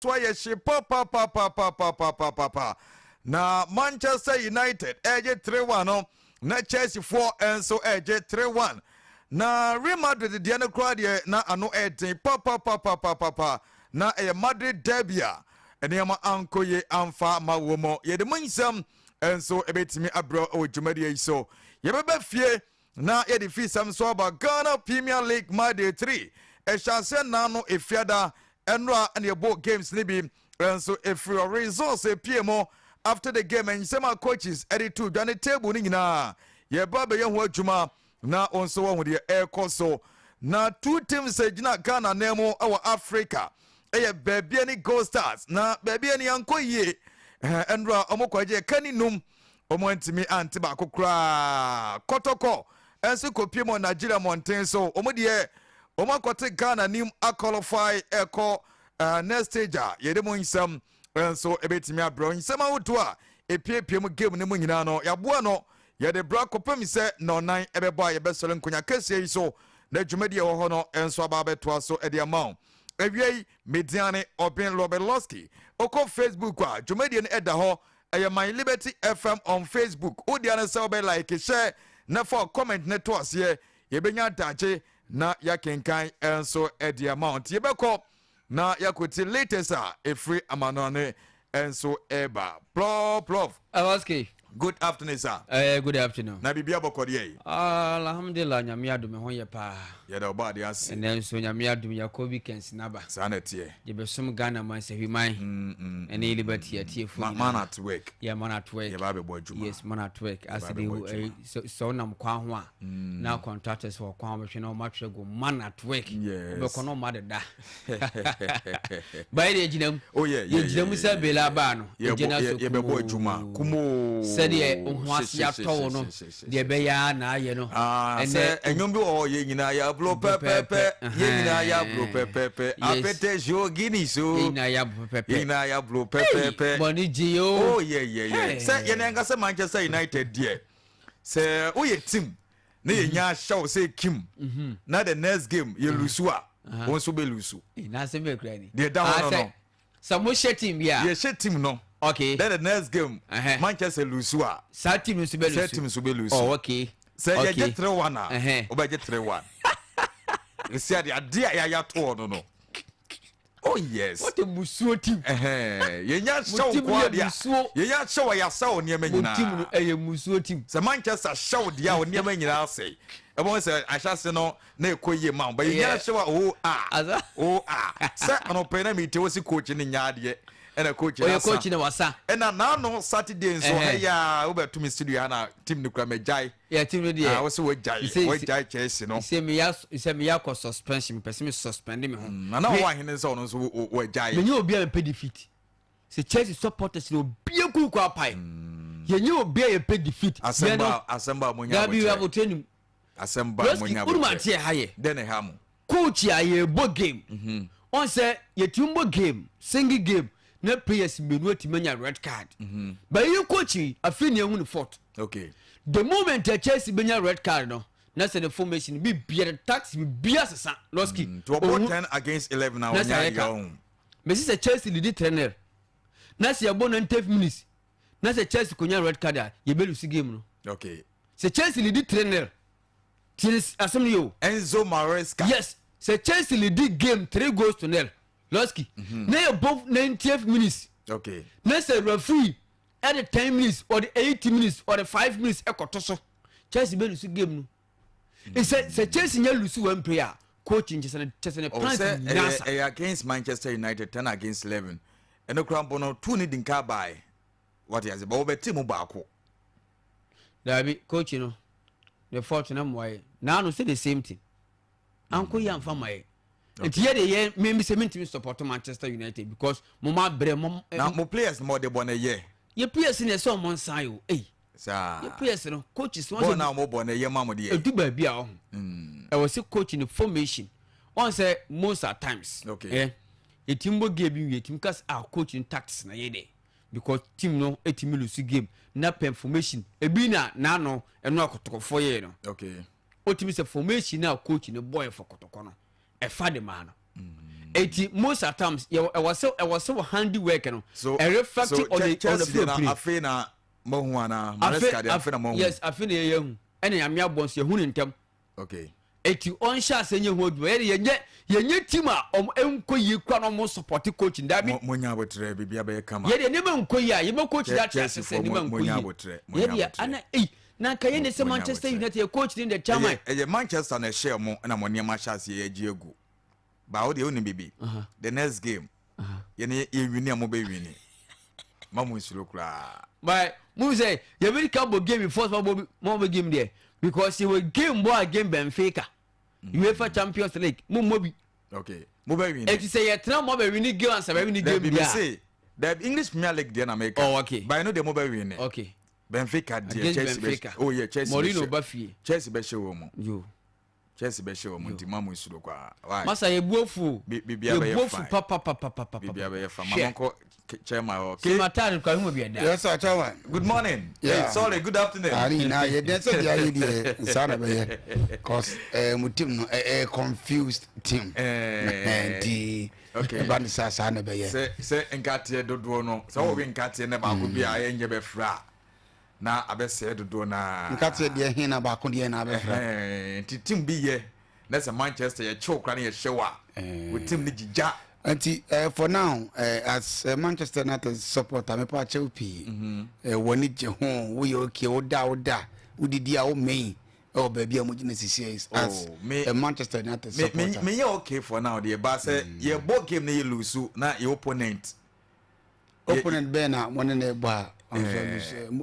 Swaye she pa. Na Manchester United eje 3-1 no. Na Chelsea 4 and so eje 3-1. Na Real Madrid de na kra de na ano eten pa. Na Madrid derby a enema ankoye amfa mawomo. Ye de munsam and so ebetimi abro o dwumade so. Ye beba fie na ye de fi sam so aba Ghana Premier League Monday 3. E chance na no efiada enra and your board games libi and so if your results a PMO after the game and some coaches edit to the table na ye baba ye ho adwuma na onso wo de air so na two teams gina Ghana nemo our Africa e baby any Gold Stars na baby any ankoye enra omokwaje kaninum omontimi antiba kokra kotoko enso kopiemo Nigeria mountain so omodie omakote Ghana nim a qualify echo next stage yede mo nsam so ebetimi abro nsam awoto a epiepiem game ne mo nyina no yaboa no yede bra kopam se no nan ebebo ye besole nkonya kese so na dwumadi e wo ho no enso aba beto so ede amount ewie mediane oben Lobeloski oko Facebook a dwumadi ne eda ho eye My Liberty FM on Facebook odiane se obe like share na for comment ne to ase ye benya daje na yakenkan enso edi amount yebeko na yakoti latest a free amanone enso eba prof Awaski. Good afternoon, sir. Good afternoon. Na bibia bokodi alhamdulillah nyame adum ho ye pa ye da obade ase ene so nyame adum yakobi kensinaba sanetie ye besum Ghana man se hwiman ene liberty atie fu man at work yeah man at work ye ba be bodwuma yes man at work as they so nam kwa ho a na contractors for kwa ho hwe na o matwe go man at work be kono ma de da by the ginam oh yeah ye ginam se bela ba no ye be bodwuma kumo said ye ohwase ato no de be ya na ye no ene enyom bi o ye nyina ya blo pepepe ye nyina ya blo pepepe apete jogini so ye nyina ya blo pepepe ye nyina ya blo pepepe boni gio oh yeah say ye nenga say Manchester United there say o ye team na ye nya show say Kim na the next game ye lusu a won so be lusu na se be kra ni de down no some share team ya ye share team no. Okay. Then the next game, Manchester lusu a. Sa team so be lusu. Oh, okay. Say you get 3-1 na. Oba get 3-1. You see the idea ya to no. Oh yes. What a musuo team. Ye nya show kwa dia. Ye nya show ya saw niam nyina. Team no e musuo team. Say Manchester show dia o niam nyina say. E bon say ahase no na ekoye ma. But ye nya show say ono pena mi te wosi coach ni nya de. And a coach na wasa and now no Saturday so ya over to me studio na team no kwame jai yeah team no dey also we jai Chelsea no say me ya ko suspension person me suspend me ho na wa hene so no so we jai me obi a pe defeat say Chelsea supporters no obi ku kwa pai ye obi a pe defeat assemble mo nya we have training assemble mo nya bo ma tie ha ye then ha mo coach ya ye bo game on say ye tumbo game single game na players menu atimanya red card but you coaching afini ehun fort okay the moment a Chelsea benya red card no na say the formation be beer tax be beer sesa Loski to about 10 against 11 now nya me say Chelsea lead 3-0 na say abo 90 minutes na say Chelsea konya red card ye be lose game no okay say Chelsea lead 3-0 Chelsea assembly yo Enzo Maresca yes say Chelsea lead game 3-0 Loski na above 90th minutes okay na say referee at the 10 minutes or the 80 minutes or the 5 minutes ekoto so Chelsea be lose game no e say Chelsea nya lose one player coaching Chelsea plan against Manchester United 10 against 11 and no cramp no two need in car by what is but we team baako da be coach no the fault na moye now no say the same thing anko ya mfa mai it here the maybe 70 support Manchester United because mama bre mom now mo players more the bona ye players in so mon san yo sir ye players no coaches one now mo bona ye mama de edu ba bia ho I was coaching the formation on say most at times okay a team go game you team cause our coaching tactics na ye there because team no a team lose game na formation e bi na no e no akotoko for ye no okay o team say formation na coach no boy for kotoko no e fa de man eti most at times I was so handiwork no a reflecting on the field play afena mohuana mareska de afena mohu yes afena ye hu ene amia bonso ye hu ntem okay eti on sha senye hu odu yenye team a enko yi kwa no mo support coach ndabi monya botre bibia be kama ye de ne be enko yi a ye be coach that chance ne be enko yi ye de ana na kaye ne se Manchester United coach in the chairman Manchester na share mo na mo ne ma chance ye agi egu ba wo de oni bibi the next game ye ne ye wini am be wini mamu nsuro kra but mu say ye be come game first mo be game there because he will game boy game Benfica UEFA Champions League mo bi okay mo be wini it say ye tra mo be wini game and say be wini game there say the English Premier League there na America oh okay but I know they mo be wini okay Benfica dear Chelsea oh yeah Chelsea Mourinho Bafie Chelsea be show mo yo Chelsea be show mo ntimamu nsuro kwa why masa ye buofu bibia be papa bibia be fa mamonko chairman okay matari kwa humo biada yes sir chairman good morning yeah. Hey, sorry good afternoon ani na ye den say dia ye die nsana be ye cause mu team no confused team di okay ba ni sa na be ye say nkate dodo no so wo nkate na ba ko bia ye nye be fra na abese dodo na nkate de hin na ba ko de na be fra team bi ye na say Manchester ye chokra na ye shewa with team ni jija anti for now as Manchester United supporter me pa chelsea woni je ho wo ye okay wo da udidi a wo main oh baby am gina CCS as Manchester United supporter me ye okay for now the ba say ye bo game na ye lose na your opponent be na one na ba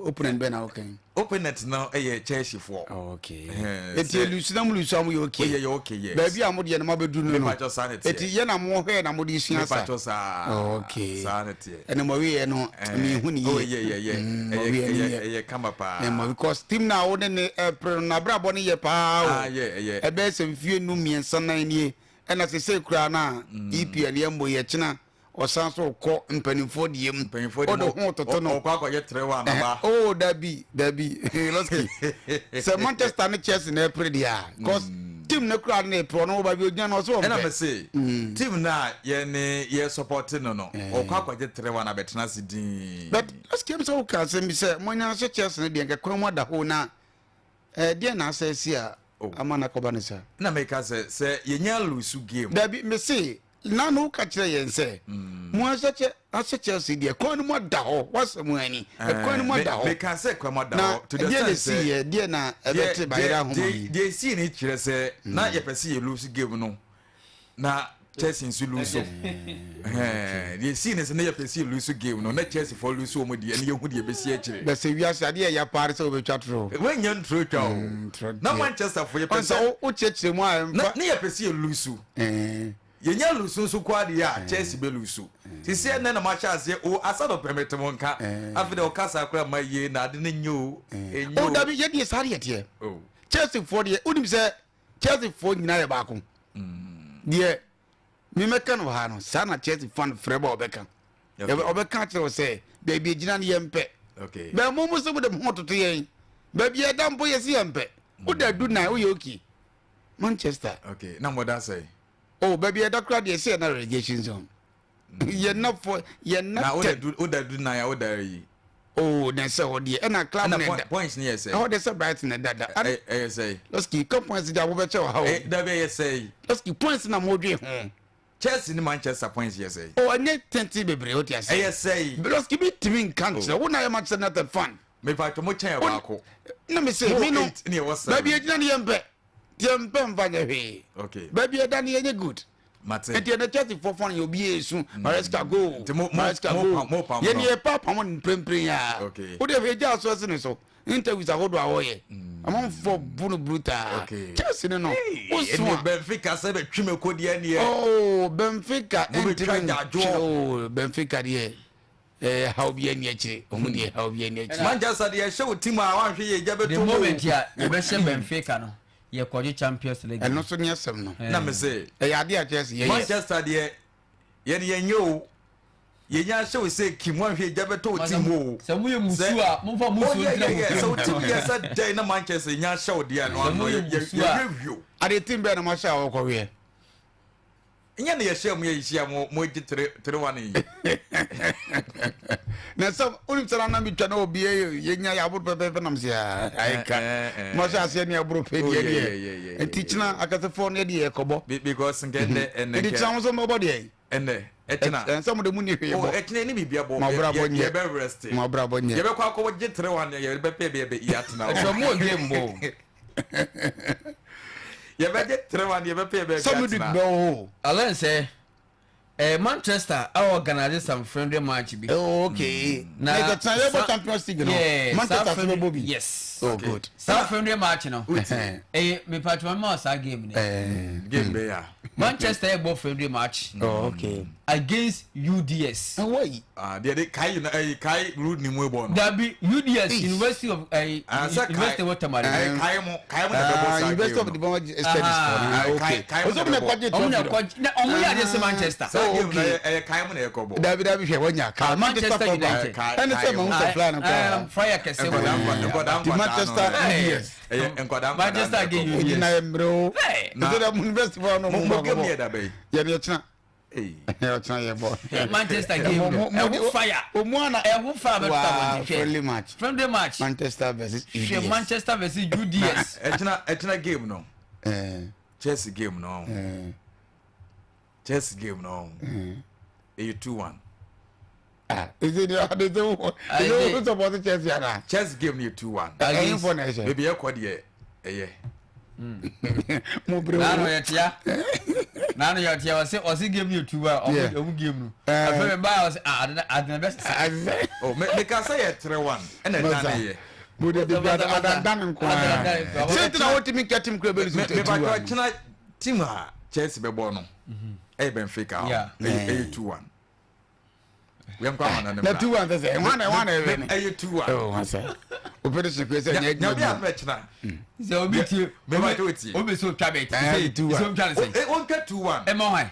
opponent be na okay opponent now Chelsea for okay eti lose na lose am you okay ye okay yes baby am de na ma bedu no eti ye na mo hwe na mo di sua sa okay sanity ene mo we no me hu ni oh yeah come pa because team na wo ne na brabo ne ye pa e be se mfie nu miensa na nie ena se kura na EPL ye mo ye china osanso ko mpanimfo diem odo ho toto no kwa ye 3-1 na ba oh dabi loski se Manchester ne Chelsea na pre dia cause team na kura na pro no ba bi ojan no so ena me say team na ye supporting no kwa ye 3-1 na betena se din but loski am so ka se mi se monya se Chelsea ne dia nke kwa da ho na dia na asesi a amana ko ba ne sa na make us say ye nya lose game dabi me say na no ka kire yen se mo aseche Chelsea de kon mo da ho wasem ani kon mo da ho me ka say kon mo da ho to the sense de na ebete bayira ho de see ni kire se na ye pese ye lose game no na Chelsea nso lose de see ni se na ye pese ye lose game no na Chelsea for lose o mo de ye hu de be see akire be se wiase ade ya pare se obetwa tro when you tro twa na Manchester for ye pese o chechire mu a na ye pese ye lose yenya lusu su kwade ya Chelsea be lusu sisi ene na ma chance o asado permit mo nka afide o kasa akra maye na ade ne nyo enyo o dabi ye die sare ye tie Chelsea for die unim se Chelsea for nyina ye ba ko die mi meka no ha no sana Chelsea fan freba obeka obeka che o se baby gina ne yempe okay be mo mo so de mo toto ye baby e dampo ye si yempe o da du na o ye okay Manchester okay na mo da say oh baby e doctor dey say na relegation zone ye na for ye na na o da do na ya o da yi oh na say o dey na club na points ni say how dey say Brighton na dada say let's keep points dey abo beche how da be say let's keep points na mo dwe ho Chelsea ni Manchester points say oh anye 20 bebre o tia say let's keep it team country wo na Manchester United fan me pa to mo chen ba ko na me say me no baby e gina ne yempe tiempe mfanya hwe okay baby e dan ye good mate enti na Chelsea for fun you be esu Maresca go ye ni papa mo prempren ya o de fe ja so se ne so interviews ahodo awoye amon for bunu brutal Chelsea no o so Benfica se be twime kodi ani e oh Benfica oh Benfica de how be any echi omu de how be any echi Manchester de show team a wan hwe ye jabe to the moment ya e be she Benfica no ye kwaje Champions League eno so ne asem no na me say e ya de a Chelsea ye Manchester de ye ne yenyo ye nya show say kim wan hwe jabe to team o se mu ye musu a mo fa musu ndra so team ye say dey na Manchester nya show de no ye review are team be na ma sha wo ko we Nya na yɛhyɛ mu yɛhyia mo gye 3-1 yi. Na so unim sala na mitwa na obi yenya ya aburo pepe na mse aika. Mo sha ase ne aburo pe die. Enti china akasefo ne de ekobo. Because ngende ene. Enti china so mo bo de. Ene etina. Enso mo de mu ni hwe bo. Etina ni bibia bo. Ye be rest. Mo bra bo nye. Ye be kwa ko gye 3-1 ye be pe be ya tena. So mo game bo. Ye be gye 3-1 ye be pe be ya tena. Some did no. Alan say Manchester organize some friendly match bi. Oh, okay. Na the Champions League no. Manchester will Bobby. Yes. Oh, good. Some friendly match no. Me patch one more game. Game be ya. Manchester both friendly match. Oh, okay. Against UDS. And why? They kai road ni mu bo no. That be UDS University of University of Watermelon. Kai mo na be University of the Bomber Studies. Okay. Also me kwaje to. Omo ya dey Manchester. Okay. Kai mo na ekobo. David hwe wonya ka. Manchester United. And say mo se plan ko. Fire kese mo. Manchester UDS. Manchester again UDS. Na embro. So the University for no mo game here da be. Ye ne china. Manchester game. Fire. Omuana fire friendly match. Manchester versus UDS. Manchester versus UDS. Etina game no. Chelsea game no. Chelsea game no. 2-1. Is it the support Chelsea ana? Chelsea game ni 2-1. Against for nation. Baby e kwa de eye. Mo bro. Nano ya tia wasi game you 2-1 omu game no. Afere ba wasi adna best. Oh me ka say 3-1. Ena dan ye. Mo de adan nko. Say na what me get team club be me ba kwa china team ha Chelsea be bo no. Benfica. Yeah. 2-1. We am kwa na 2-1 say 1-1 2-1. Oh, I say. Operation kwese say nya nya bia mechna. Say obi tie. Me ba to tie. Obi so twa bet. Say 2-1. So twa say. On get 2-1. E mo hwan.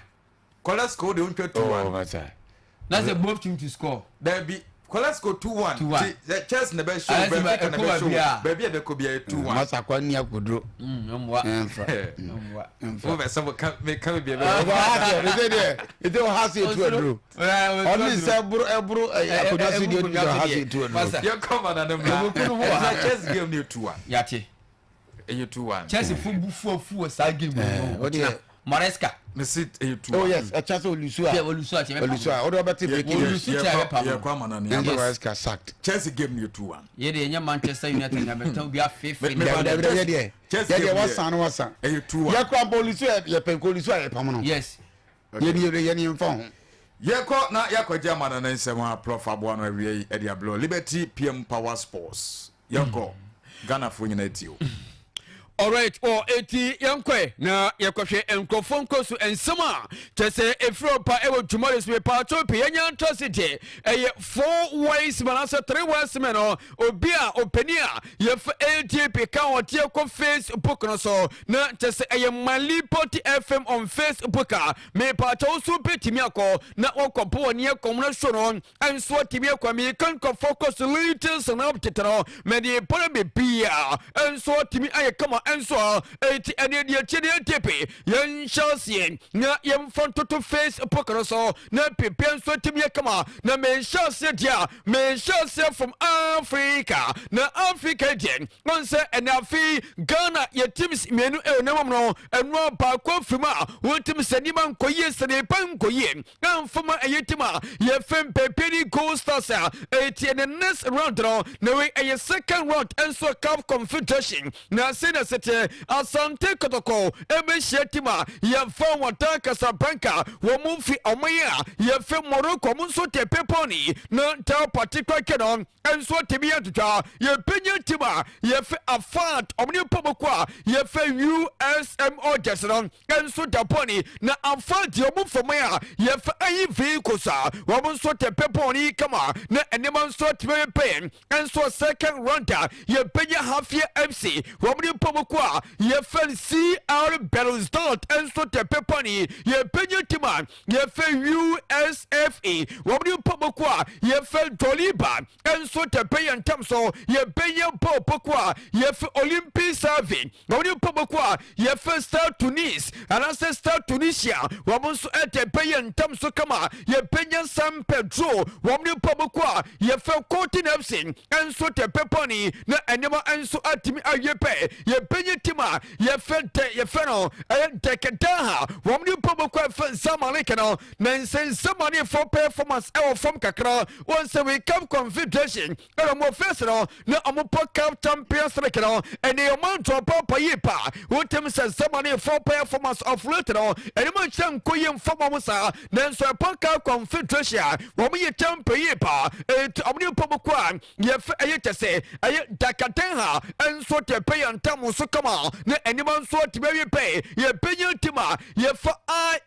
Kola score de on get 2-1. Oh, I say. That's a both team to score. There be Kola score 2-1. The Chelsea na be show Benfica na be show. Baby e ko bia 2-1. Masa kwa ni akodro. Omwa. Omwa. O be some can be It will has it to adro. Only say ebro akodro studio to has it to adro. You come on and Chelsea game ni 2-1. Yati. 2-1. Chelsea fu sa game no. Maresca. Me sit 2-1. Oh yes, a chance Olusu. Olusu a cheme. Olusu. Odo better break it. Olusu cha pa. Ya kwa mana ni. Maresca sacked. Chelsea game ni 2-1. Ye de nya Manchester United na beton bia fefe. Chelsea wasan 2-1. Ya kwa Olusu ya penko Olusu ya pam no. Yes. Ye ni mfa ho. Yeko na yakwa German na nsema prof abo no awie e dia blow Liberty PM Power Sports. Yeko Ghana fo nyina tio. Alright, eti yankwe na yakwahwe enkofon kosu ensema tese efropa ewo tomorrow's we pato pe yanya ntosite eye 4 ways manasa 3 ways meno obia openia yef ATP ka otie ko Facebook no so na tese eye Malipoti FM on Facebook me pato so petimi akọ na okopo ne akomna so no enso timi akọ me kan ko focus latest na update me de pole be bia enso timi aye kama enso eti ene die chede tepe yen chelsea na yem fonto Facebook no so na pepe enso timi kama na me chelsea dia me chelsea from Africa na Africa gen non se enafi Ghana ye teams menu e na mamno eno pa kwa fima wotim sanima nkoye sene pan koye na fuma eyetima ye fem pepe ni goal stars eti ene next round no we a second round enso cup confederation na sena sete asante kotoko ebe shetima ye fam wata Casablanca wo mumfi omaya ye fem Morocco munso te peponi na ta particular kenon enso tibia tuta ye penya tima ye fe afat omni pomokwa ye fe USMO jesenon enso taponi na afat ye mumfomaya ye fe ayi vehicles wo munso te peponi kama na enema nso tibe pen enso second rounder ye penya Hafia FC wo mni kwa ye fel CR Berlsdorf enso te pepani ye penye tima ye fel USFA wamni pomo kwa ye fel Toliba enso te penye ntamso ye penye popo kwa ye fel Olympic Serving wamni pomo kwa ye fel Star Tunis anase Star Tunisia wamunso ete penye ntamso kama ye penye San Pedro wamni pomo kwa ye fel Cotton FC enso te pepani na enema enso atimi ayepe ye penye tima ye feno teketaha wamni pomo kwa Zamalek no na Zamani for performance from kakra once we Cup Confederation era mo fesero na amopo Cup Champions League no and the amount of papa yipa wotem se Zamani for performance of late no and mo chan koyem fama musa na so Cup Confederation wamo ye champion yipa amni pomo kwa ye ayetese ay dakatenha enso te pay antam so kama na anyman so te be pay ye penye tima ye fa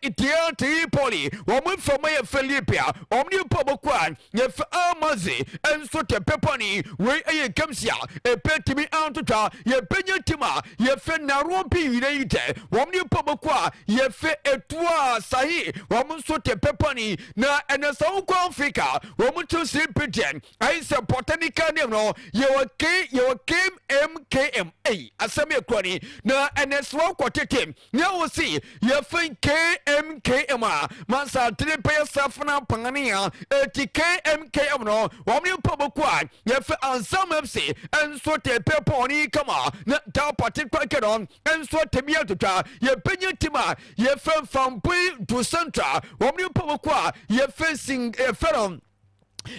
itia Tripoli womu fama ye Philippia omni pomo kwa ye fa amazi enso te pepani we aye kamsia e petimi antuta ye penye tima ye fe naropi yite womni pomo kwa ye fe etwa sahi womu so te pepani na enesa kwa Africa womu to Sipitian I say botanical name no ye came MKM asame kwani na eneswa kwatete nya wo si ye fe KMKM mansa tripe safna pangania eti KMKM no wamni pomo kwa ye fe Ansam FC enso te peponi kama na ta particular kedon enso te miatuta ye penye tima ye fe Fampi to Central wamni pomo kwa ye fe sing feron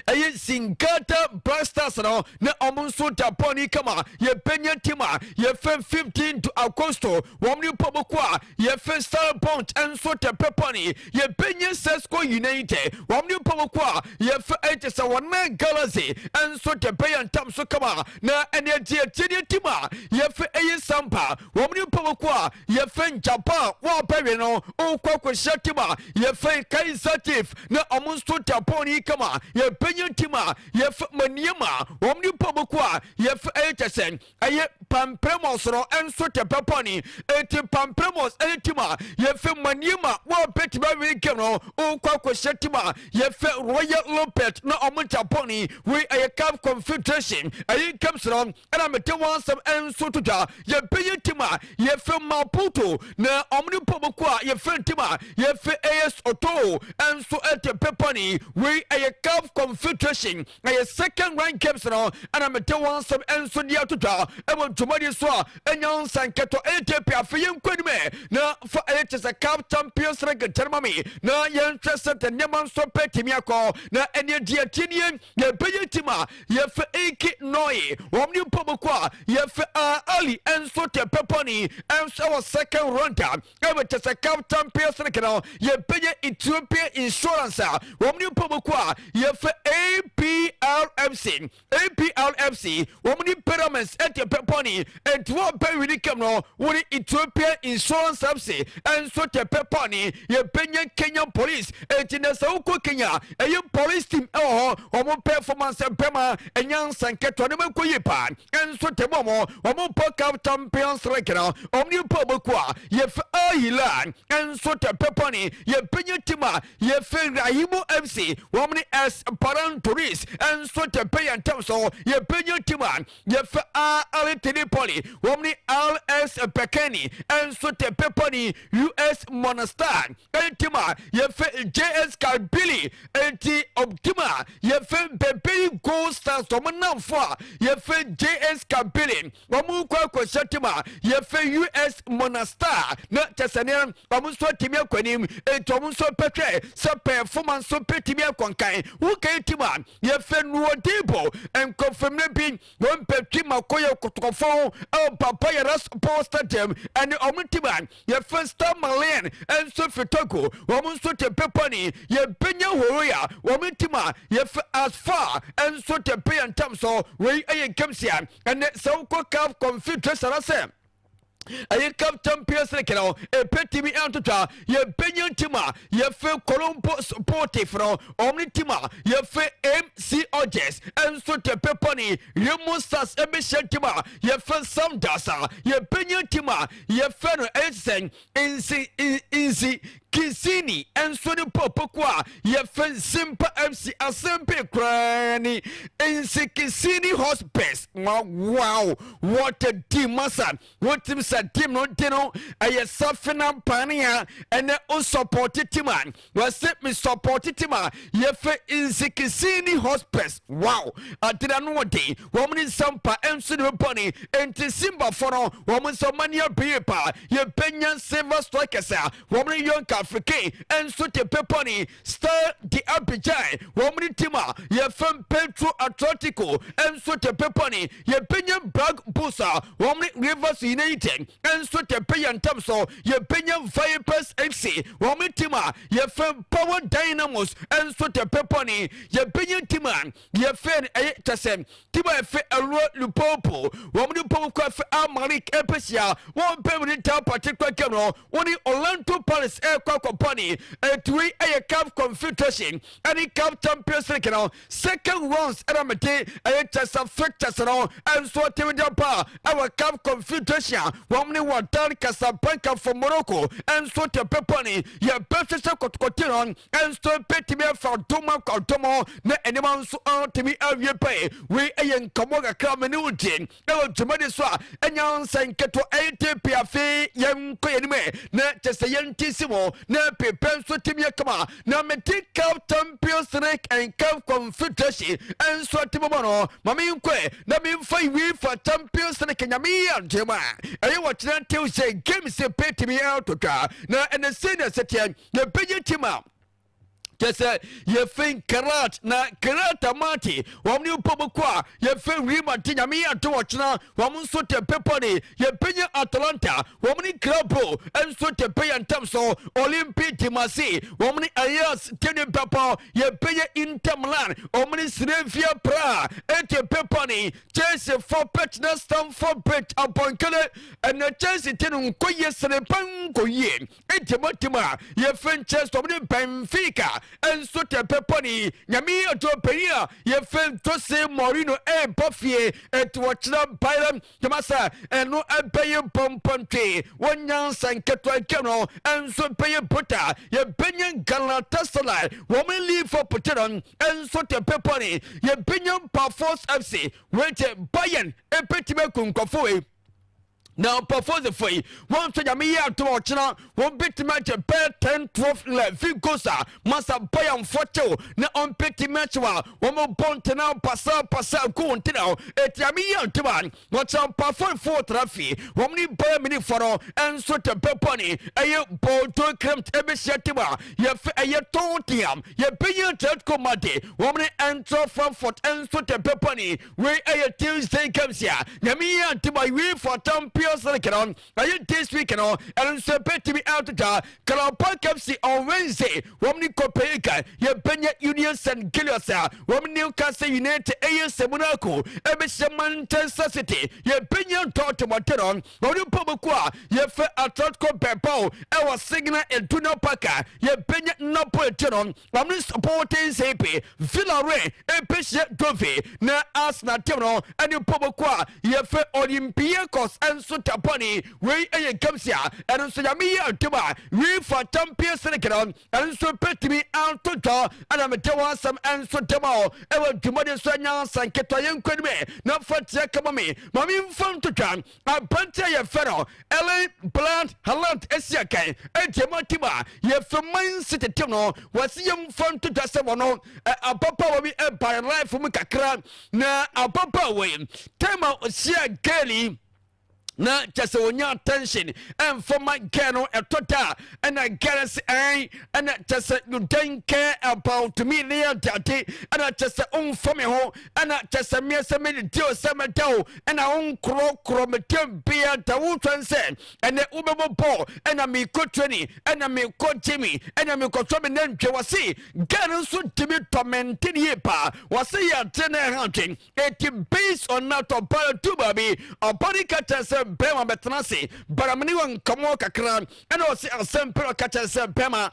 aye Singata Blasters no na omunso taponi kama ye penye tima ye fe 15 to Agosto wamni pomo kwa ye fe Star Punch enso te peponi ye penye Sesco United wamni pomo kwa ye fe etesa wana Galaxy enso te peyan tamso kama na ene tie tima ye fe aye Sampa wamni pomo kwa ye fe Japan wa pewe no o kwa shatima ye fe Kaiser Chief na omunso taponi kama ye penye tima ye maniema womni pomo kwa ye etesen aye Pampremos no enso te peponi eti Pampremos etima ye maniema wa peti ba weekend no o kwa shatima ye Royal Lopet na omunta poni we aye Cup Confederation aye comes from and I'm te wan some enso tuta ye penye tima ye Maputo na omni pomo kwa ye tima ye AS Oto enso ete peponi we aye Cup Confederation aye second rank games no and I'm te wan some enso dia tuta e won tomadi so enyan sanketo ete afiyen kwadime na for it's a Cup Champions League termami na ye interested the neman so petimi akọ na ene dia tinien ye penye tima ye Eki Noi womni pomo kwa ye Ali enso te peponi enso was second rounder e it's a Cup Champions League no ye penye Ethiopia Insurance womni pomo kwa ye APLFC womni Pyramids ete peponi etwo pewini kemno woni Ethiopia Insurance FC enso te peponi ye penye Kenya Police etinesa uko Kenya eye police team omo performance pema enyan sanketo ne makoyipa enso te momo omo Cup Champions League no omni pomo kwa ye Ilan enso te peponi ye penye tima ye Rahimo FC womni Parantoris enso te peyan tamso ye penye tima ye Tripoli womni LS Pekeni enso te peponi US Monastar entima ye JS Kabili enti Optima ye Bebe Gold Stars tomanamfa ye JS Kabili wamu kwa shatima ye US Monastar na tesane wamu so timia kwanim enti wamu so petre se performance so petimia kwankan wukai tima ye Nuodibo en confirmne bin won petri makoye kotokofo papa ya ras Stadium and omutima ye Star Malian and so fitoko wamu so te pepani ye benya horoya omutima ye as far and so te pay and tamso we aye kemsia and so Cup Confederation aye cup champions league no e petimi antota ye benyan tima ye fe Colombo Sportif no omni tima ye fe MC Ojes enso te peponi ye Musas emission tima ye fe Samdasa ye benyan tima ye fe no Edsen insi Kisini enso de popokwa ye fe Simpa MC Asempe krani insi Kisini Hospice. Wow, what a team, massa, what team said team no dino a sofina pania and the supported team man was set me supported team ye fe insi Kisini Hospice. Wow, I didn't know what day woman in Sampa enso de pony and Simba for no woman so many paper ye Benyan silver strikers woman young African and so te peponi star the Abidjan woman tima ye fem Petro Atletico and so te peponi ye Benyan Bag Busa woman Rivers United and so te payan tamso ye Benyan Vipers FC woman tima ye fem Power Dynamos and so te peponi ye Benyan tima ye fen tasem tima fe alo lupopo woman popo fe Amalik Epesia one permanent particular camera one Orlando Palace Air Company and 3 a Cup Confederation and the Cup Champions League second rounds and I'm a day I just a factors and so to our Cup Confederation woman one down Casablanca from Morocco and so to Peponi your best Kotoko and so petty me for Tomo na anyone so to me every pay we a young Kamoga Kramenutin our Jumadiswa and young Saint Keto 80 PFA young Koyanime na just a young Tissimo na pepen so timia kama na me take Cup Champions League and Cup Confederation and so timono mami nkwe na me mfa we for Champions League nyami anjema ayi watch na Tuesday game se pet me out to na and the senior setien the big team just ye fin karat na karata mati wamni upobokwa ye fin rimati nyami ato watchna wamun so te peponi ye penya Atlanta wamni krabo en so te peyan tamso Olympic Timasi wamni Ayas tene papa ye penya Inter Milan wamni Slavia Praha ete peponi Chelsea for pet na Stamford Bridge abonkele and Chelsea tenu koye sene pangoye ete motima ye fin Chelsea wamni Benfica and so te peponi nyami ato penia ye fen to se Morino Buffie et watchna Byron Tamasa and no pay pomponte one young sanketwa keno and so pay butter ye benyan Galatasaray woman leave for Puteron and so te peponi ye benyan Parforce FC wait Bayern e petime kunkofoe now perform the free one to Yamia to watchna one bit match a pair 10-12 Vigosa masa Bayern photo na on petty match one more bonte now passa go on now et Yamia to one watch on perform 4 trophy one need buy mini for and so to peponi a ball to cramped every shetima ye tontiam ye billion third comedy woman enter Frankfurt and so to peponi where a Tuesday comes here Yamia to my way for champion on this week and so bet to be out to Kalapa FC on Wednesday. Woman Copeka, your Benya Union St. Giliosa, Woman Newcastle United, AS Monaco, Emerson Manchester City, your Benya Torto Materon, Woman Pobaqua, your Atletico Pepo, our singer and Tuna Paka, your Benya Napolitan, Woman supporting Sapi, Villarreal, Episha Trophy, Na As Natino, and your Pobaqua, your Olympiacos and Tapani, we a comes here, and so Yamia Tuba, we for Champions League, and so pet me out to talk, and I'm a tower some answer tomorrow, ever to Mother Sanyas and Ketayan Quedme, not for Jacomi, Mammy from to come, I Pantaya Ferro, Ellen Plant, Halant Esiakan, and Jamatima, ye from mine city tunnel, was young from to Tassamono, a papa will be a by life from Kakran, na a papa way, Tema Sia Gally. Na just onya attention and for my cano a tota and I guess and just you don't care about me near daddy and I just for me home and I just a mere do some dough and I own chromatum beer the wood said and the Uber ball and I me coach training and I me coach Jimmy and I me coach me name Jawasi Ganon soon to be tormented yepa was a 10 hunting 80 based on not a bar to baby or body cutters bema betena se baramani wan kamo kakra ene o se asempero kacha se bema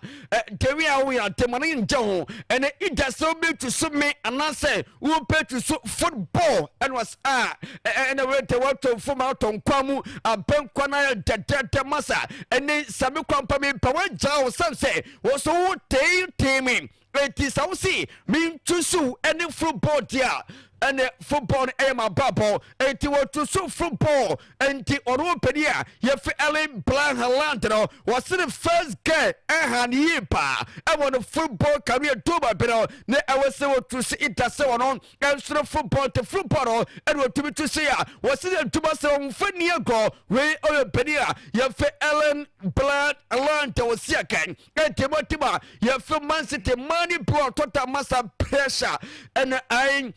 dewi a wo ya temani nje ho ene ida so be to so me anase wo pe to so football and was ene we te what to fuma to kwamu abenkwa na dedede masa ene sami kwampa me pa wan jawo sanse wo so wo temi eti sa wo si me tusu ene football dia and football my bubble, and to what to so football, and the Oropedia, Yef Ellen Blanc Halantero was the first guy, and Yipa. I want a football career to my bill. I was able to see it as so on, and so football to football, and what to be to see was it to myself funny ago, way Oropedia, Yef Ellen Blanc Halantero was second, and Timotima, Yef Man City money brought total massa pressure, and I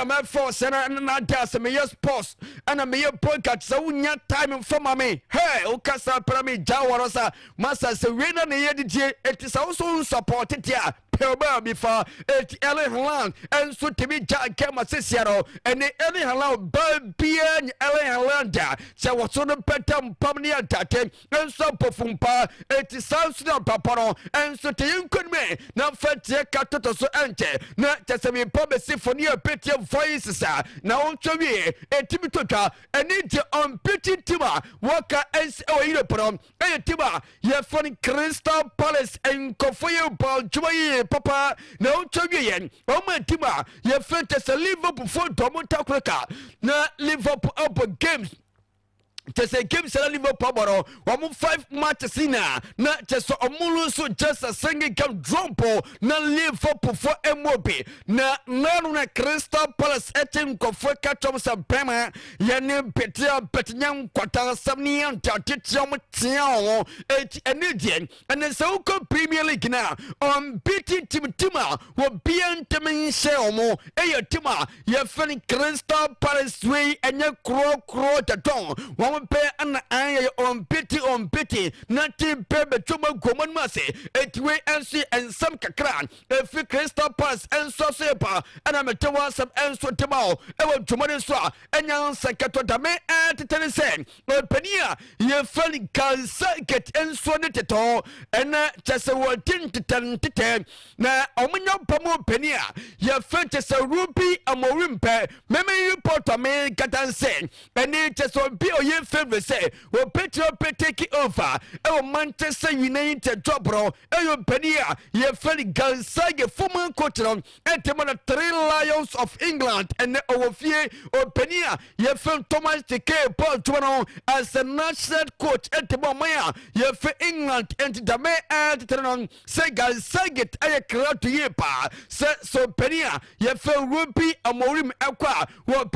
my force and I does me yes post and I may podcast so unya time for me. Hey, Okasa Prami Jawarosa, Massa Serena Nedj, it is also supported here. Before Ellen Holland and so to be Jack Camasisiano and the Ellen Holland Babien Ellen Hollanda. So what's on the petam Pamnia Tatem and so Pofumpa, it is South Papano and so to you could me not fat Catoto so ante, not just a public symphony of petty voices. Now to me, a Timitoka, and it's on petty Tima, Waka S. O. Europrom, and Tima, you're funny Crystal Palace and Kofoyo Ball Joy. Papa, no Chogian, oh my Tima, you felt as a Liverpool for Domotakraka, not Liverpool up games. Just a game sell Liverpool, 5 matches in not just a mulusu, just a singing come drumpo, not Liverpool for MOB, not none Crystal Palace etching for catchums of Bema, Yanim Petia, Petian, Quata, Samnian, Taticham, Tiao, an Indian, and the so called Premier League now on beating Tima, will be antiming Shelmo, a Tima, you're feeling Crystal Palace way and your crow the dawn. Pay an eye on pity, nothing pebe tuma goman masi, it way and see and some kakran, a few crystal pass and so sepa, and I'm a tower some and so tomorrow, ever tomorrow swa, and young Sakato Dame and Tennessee, or Penia, you fell girls get and so it all, and just a word to 10. Now, Omino Pomo Penia, you felt as a rupee and morimpe, memory you put a man cat and say, and it just won't be your favorite say, well, Petro take it over, oh, Manchester United Jobro, oh, Penia, you felt girls say a former coach on, and the 3 Lions of England, and our fear, or Penia, you felt Thomas the K. Paul Toronto as a national coach at the Momaya, you felt England and the May and Toronto, say guys, say it, I crowd to you, pa, so Penia, you felt Ruby and Morim Aqua, who are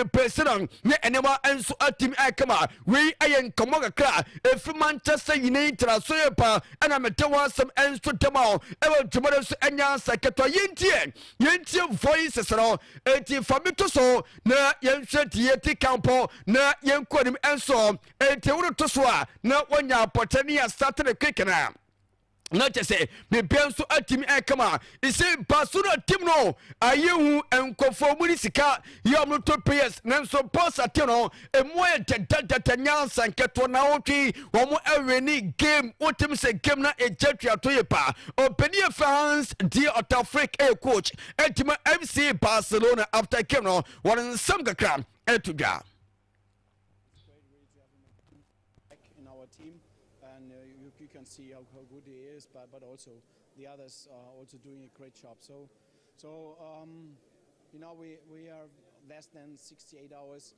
president, anyone and so a team Akama, we ayen Kamoga Kra, if Manchester United are so pa, and I'm a tower some ends to tomorrow, ever tomorrow's and Sakato Yentien voices are 80 Fabito so, na Yenset Yeti Campo, na Yenquadim and so, 80 Toswa, not when ya Potania started a kicking. Not to say, me penso a team Akama, is a Basura Timno, are you and Conformisika, Yamu to players, Nanso Posa Tino, and more Tanyans and Katonauti, one more every game, ultimate say game na a jetria to your pa, or Penia fans, dear Otafric air coach, Ultima FC Barcelona after Keno, one in some cram, Etuga. In our team, and you can see how good he is, but also the others are also doing a great job. So you know, we are less than 68 hours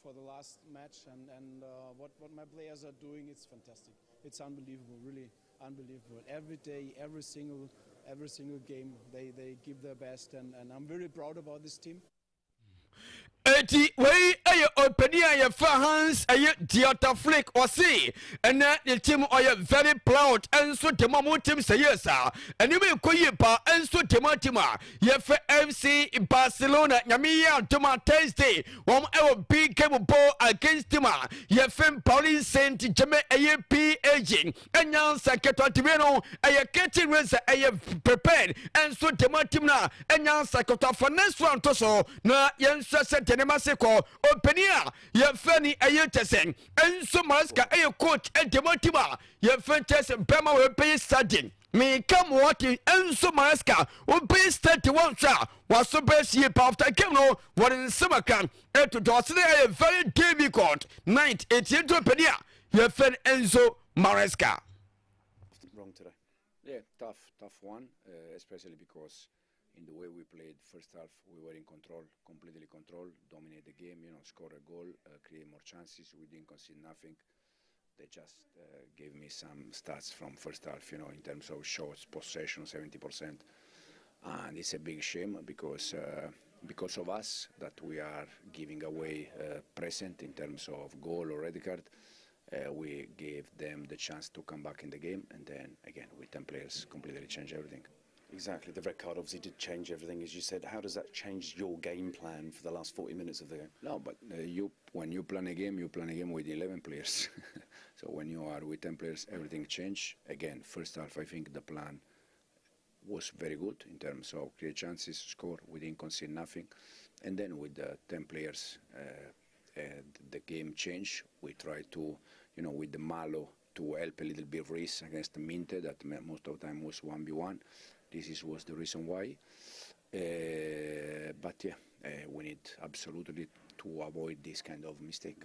for the last match, and what my players are doing, it's fantastic. It's unbelievable, really unbelievable. Every day, every single game, they give their best, and I'm very proud about this team. Eti way aye openia ya fans aye theater flick or see and the team are very proud and so the mom team say yes and you may koyipa and so Timotima ye for FC in Barcelona nyamiya toma Thursday one our big game ball against Tima ye fem Pauline Saint Germain aye P aging and yan Sakato Timeno aye catching race aye prepared and so Timotima and yan Sakato for next round to so na yan Tenemaseko, penia ye fani ayetesen enso Maresca coach and demotima ye fentes bema we pay studying me come watching enso Maresca we pay study one shot was so best ye after game no what in Samakan to Dawson a very difficult night 18 to penia ye fen enso Maresca. Wrong today. Yeah, tough one, especially because in the way we played first half, we were in control, completely control, dominate the game, score a goal, create more chances. We didn't concede nothing. They just gave me some stats from first half, in terms of shots, possession, 70%. And it's a big shame because of us that we are giving away present in terms of goal or red card. We gave them the chance to come back in the game, and then again with 10 players completely change everything. Exactly, the red card obviously did change everything, as you said. How does that change your game plan for the last 40 minutes of the game? No, but when you plan a game with 11 players. So when you are with 10 players, everything change. Again, first half, I think the plan was very good in terms of create chances, score. We didn't concede nothing, and then with the 10 players, the game changed. We tried to, with the Malo, to help a little bit race against the Minte that most of the time was 1v1. This was the reason why. But yeah, we need absolutely to avoid this kind of mistake.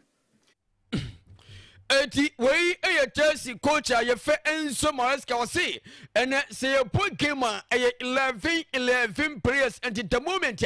Eti wey Chelsea coach ye fe Enzo Maresca was say and say a point game 11 players and the moment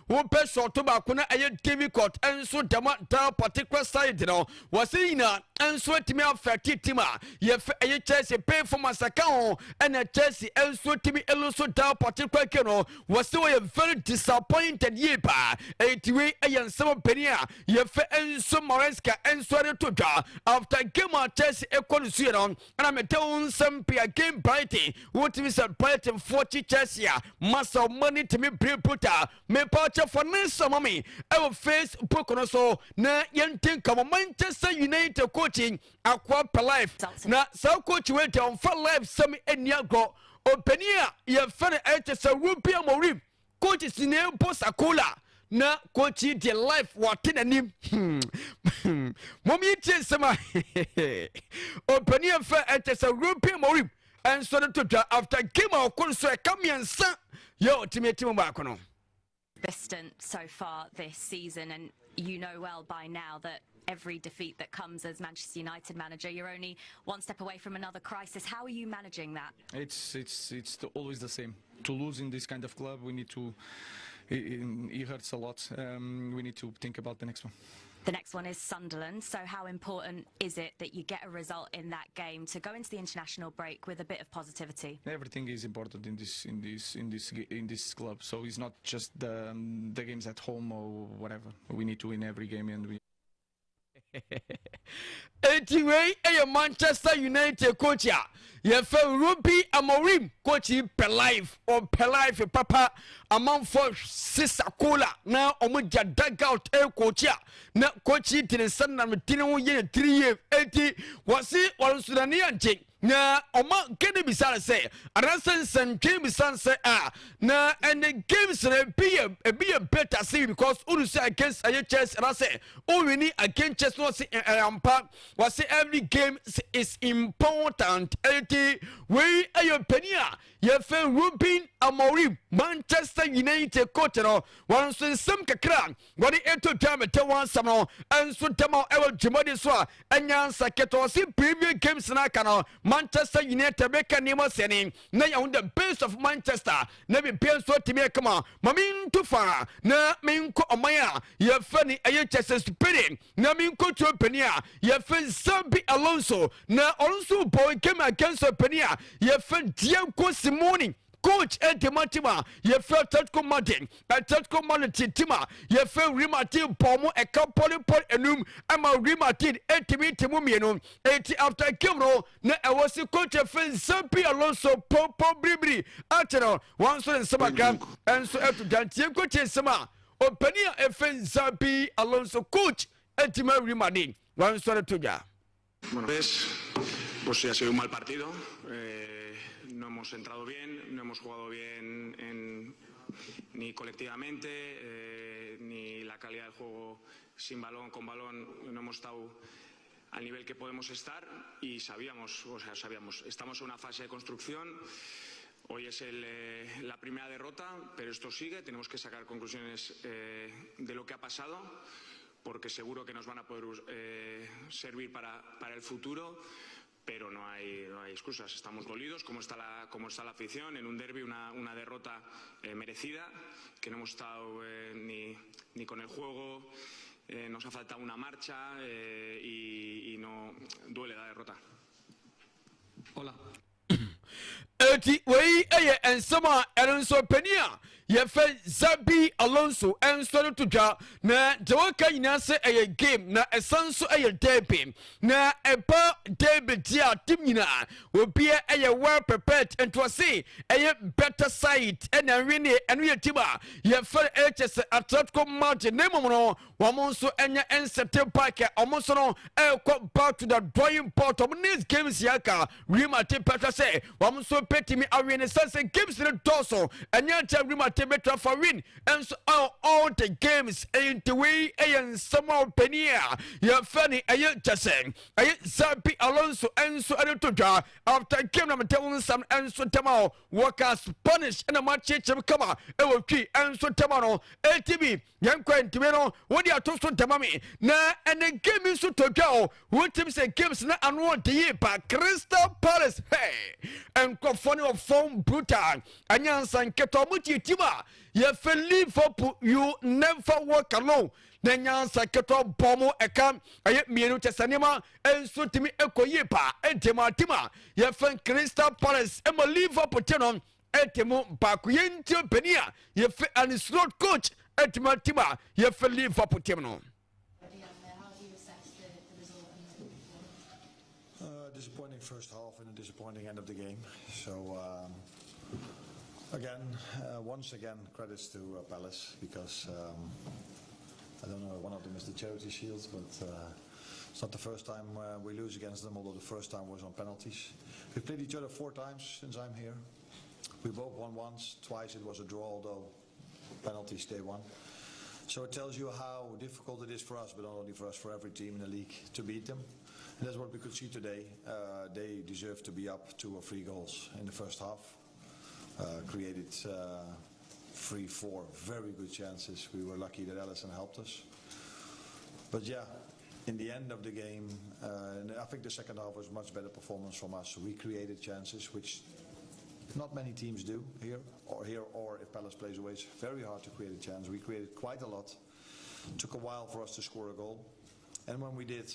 who person to back na difficult Enzo that particular side was saying Enzo timi affect team ye fe Chelsea pay for Masaka and Chelsea Enzo timi eluso that particular game was so very disappointed ye pa eti wey some penia ye fe Enzo Maresca Enzo to da after game of Chelsea equal to and I'm telling some game Brighton what is a Brighton 40 Chelsea muscle money to me pre-putter me pouch for next mommy I will face Pocono so na yen think of Manchester United coaching aqua per life na so coach went on for life some eniago openia ye fan at a rupia morim coach is name Posacola na coach the life what in him mommy chesama opinion for at a European morim and so to after game of course come and son yo ultimate back on distant so far this season, and you know well by now that every defeat that comes as Manchester United manager, you're only one step away from another crisis. How are you managing that? It's always the same. To lose in this kind of club, we need to. It hurts a lot. We need to think about the next one. The next one is Sunderland. So how important is it that you get a result in that game to go into the international break with a bit of positivity? Everything is important in this club. So it's not just the games at home or whatever. We need to win every game, and we. Anyway, Manchester United coach ya. You feel Ruby Amorim coach per life or per life papa among for sister cola now omuja dug out a coach ya na coach tin san na metino ye 3 years 80 was it on Sudanian jing na oma kene bisara say arasan san game bisan say na and the games be a better see because Urusi against Chelsea and I say we need against Chelsea no say was say every game is important 80 we ayo penia ye fe Ruben Amorim Manchester United coach no one so some kakra what the eto time te one some no and so demo ewo jimodi so anya saketo si previous games na kano Manchester United make name sending na ya the best of Manchester na be pen so timi come on mami too far na min ko omaya ye fe ni ayo Chelsea spirit na min ko to penia ye fe Zabi Alonso na Alonso boy came against penia ye fe Diego Simone coach Etimatima, ye felt Tatko Martin, and Tatko Martin Tima, ye felt Rimatin Pomo, a couple enum, and my Rimatin, Etimitimium, 80 after Kimro, na I was a coach of Zabi Alonso, Popo Bribri, Ateno, one so in Samagram, and so after that, coach Sama, Openia FN Zabi Alonso coach, Etima Rimadin, one so to ya. Bueno, pues sí ha sido un mal partido. No hemos entrado bien, no hemos jugado bien ni colectivamente. ni la calidad del juego sin balón, con balón, no hemos estado al nivel que podemos estar y sabíamos, estamos en una fase de construcción. Hoy es la primera derrota, pero esto sigue, tenemos que sacar conclusiones de lo que ha pasado, porque seguro que nos van a poder servir para el futuro, pero no hay excusas. Estamos dolidos, como está la afición, en un derbi una derrota merecida, que no hemos estado ni con el juego, nos ha faltado una marcha y no duele la derrota. Hola. Eti wei eye ensama erenso pania ye fe Zabi Alonso enso no tudwa na jawaka nyina se eye game na esanso eye derby na eba derby dia tim nyina obi eye well prepared ento se eye better side and win enu ye tiba ye fe HS Atletico Madrid nemo no wamonso enya ensete pack omonso no back to the drawing board of these games yaka Real Madrid petra say wamonso petimi awin sense games in torso enya cha Real Madrid betra for win and so all the games in the way and somehow penia ya funny just Zabi Alonso and so adotja after game number 10 some and so tomorrow workers Spanish and a match come out and so tomorrow ATB young quentimeno what you are to tamami na and the game is to go what teams and games na and what the year by Crystal Palace hey and confounding of phone brutal and Yansan Ketomuti Tiba you feel Liverpool you never walk alone then Yansa Keto Bomo Ekam I Minu Tesanima and so to me Eko Yepa and Timatima you find Crystal Palace and Liverpool Tenon Etimo Bakuyento Penia you feel and it's not coach Etimatima you feel Liverpool Tenon. Disappointing first half and a disappointing end of the game. So once again, credits to Palace because I don't know, one of them is the Charity Shields, but it's not the first time we lose against them, although the first time was on penalties. We've played each other 4 times since I'm here. We both won once, twice it was a draw, although penalties they won. So it tells you how difficult it is for us, but not only for us, for every team in the league to beat them. And that's what we could see today. They deserve to be up 2 or 3 goals in the first half. Created 3-4 very good chances. We were lucky that Alisson helped us. But yeah, in the end of the game, I think the second half was much better performance from us. We created chances, which not many teams do here, or if Palace plays away, it's very hard to create a chance. We created quite a lot. It took a while for us to score a goal. And when we did,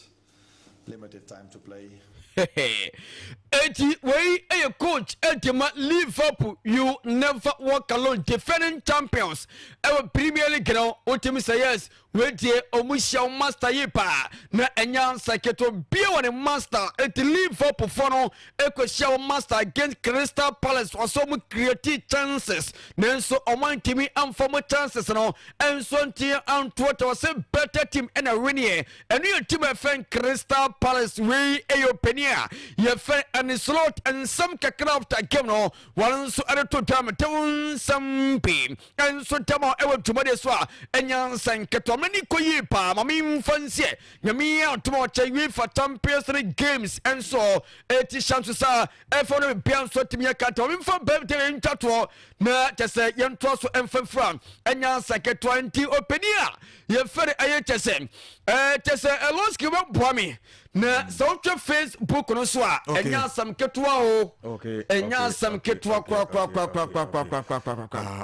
limited time to play. Eti way a coach Etima Liverpool you never walk alone defending champions our Premier League now ultimate say yes we dey omusha master yipa na enyansa keto bia one master at Liverpool for no eko show master against Crystal Palace was some creative chances then so oman team and former chances no and so team and Twitter was a better team and a winner and your team fan Crystal Palace way a penia you fan and slot and some craft game no one so other to drama town some pin and so tamo ever to Madeswa and Yansan keto many koyipa mami fancy yami out to for Champions League games and so eti chances for bian so timia kato for birthday in tato na just say yan so and from and Yansan keto 20 openia you very ayetesen just a loski bomi na social Facebook no so a enya sam ketua o enya sam ketua kwa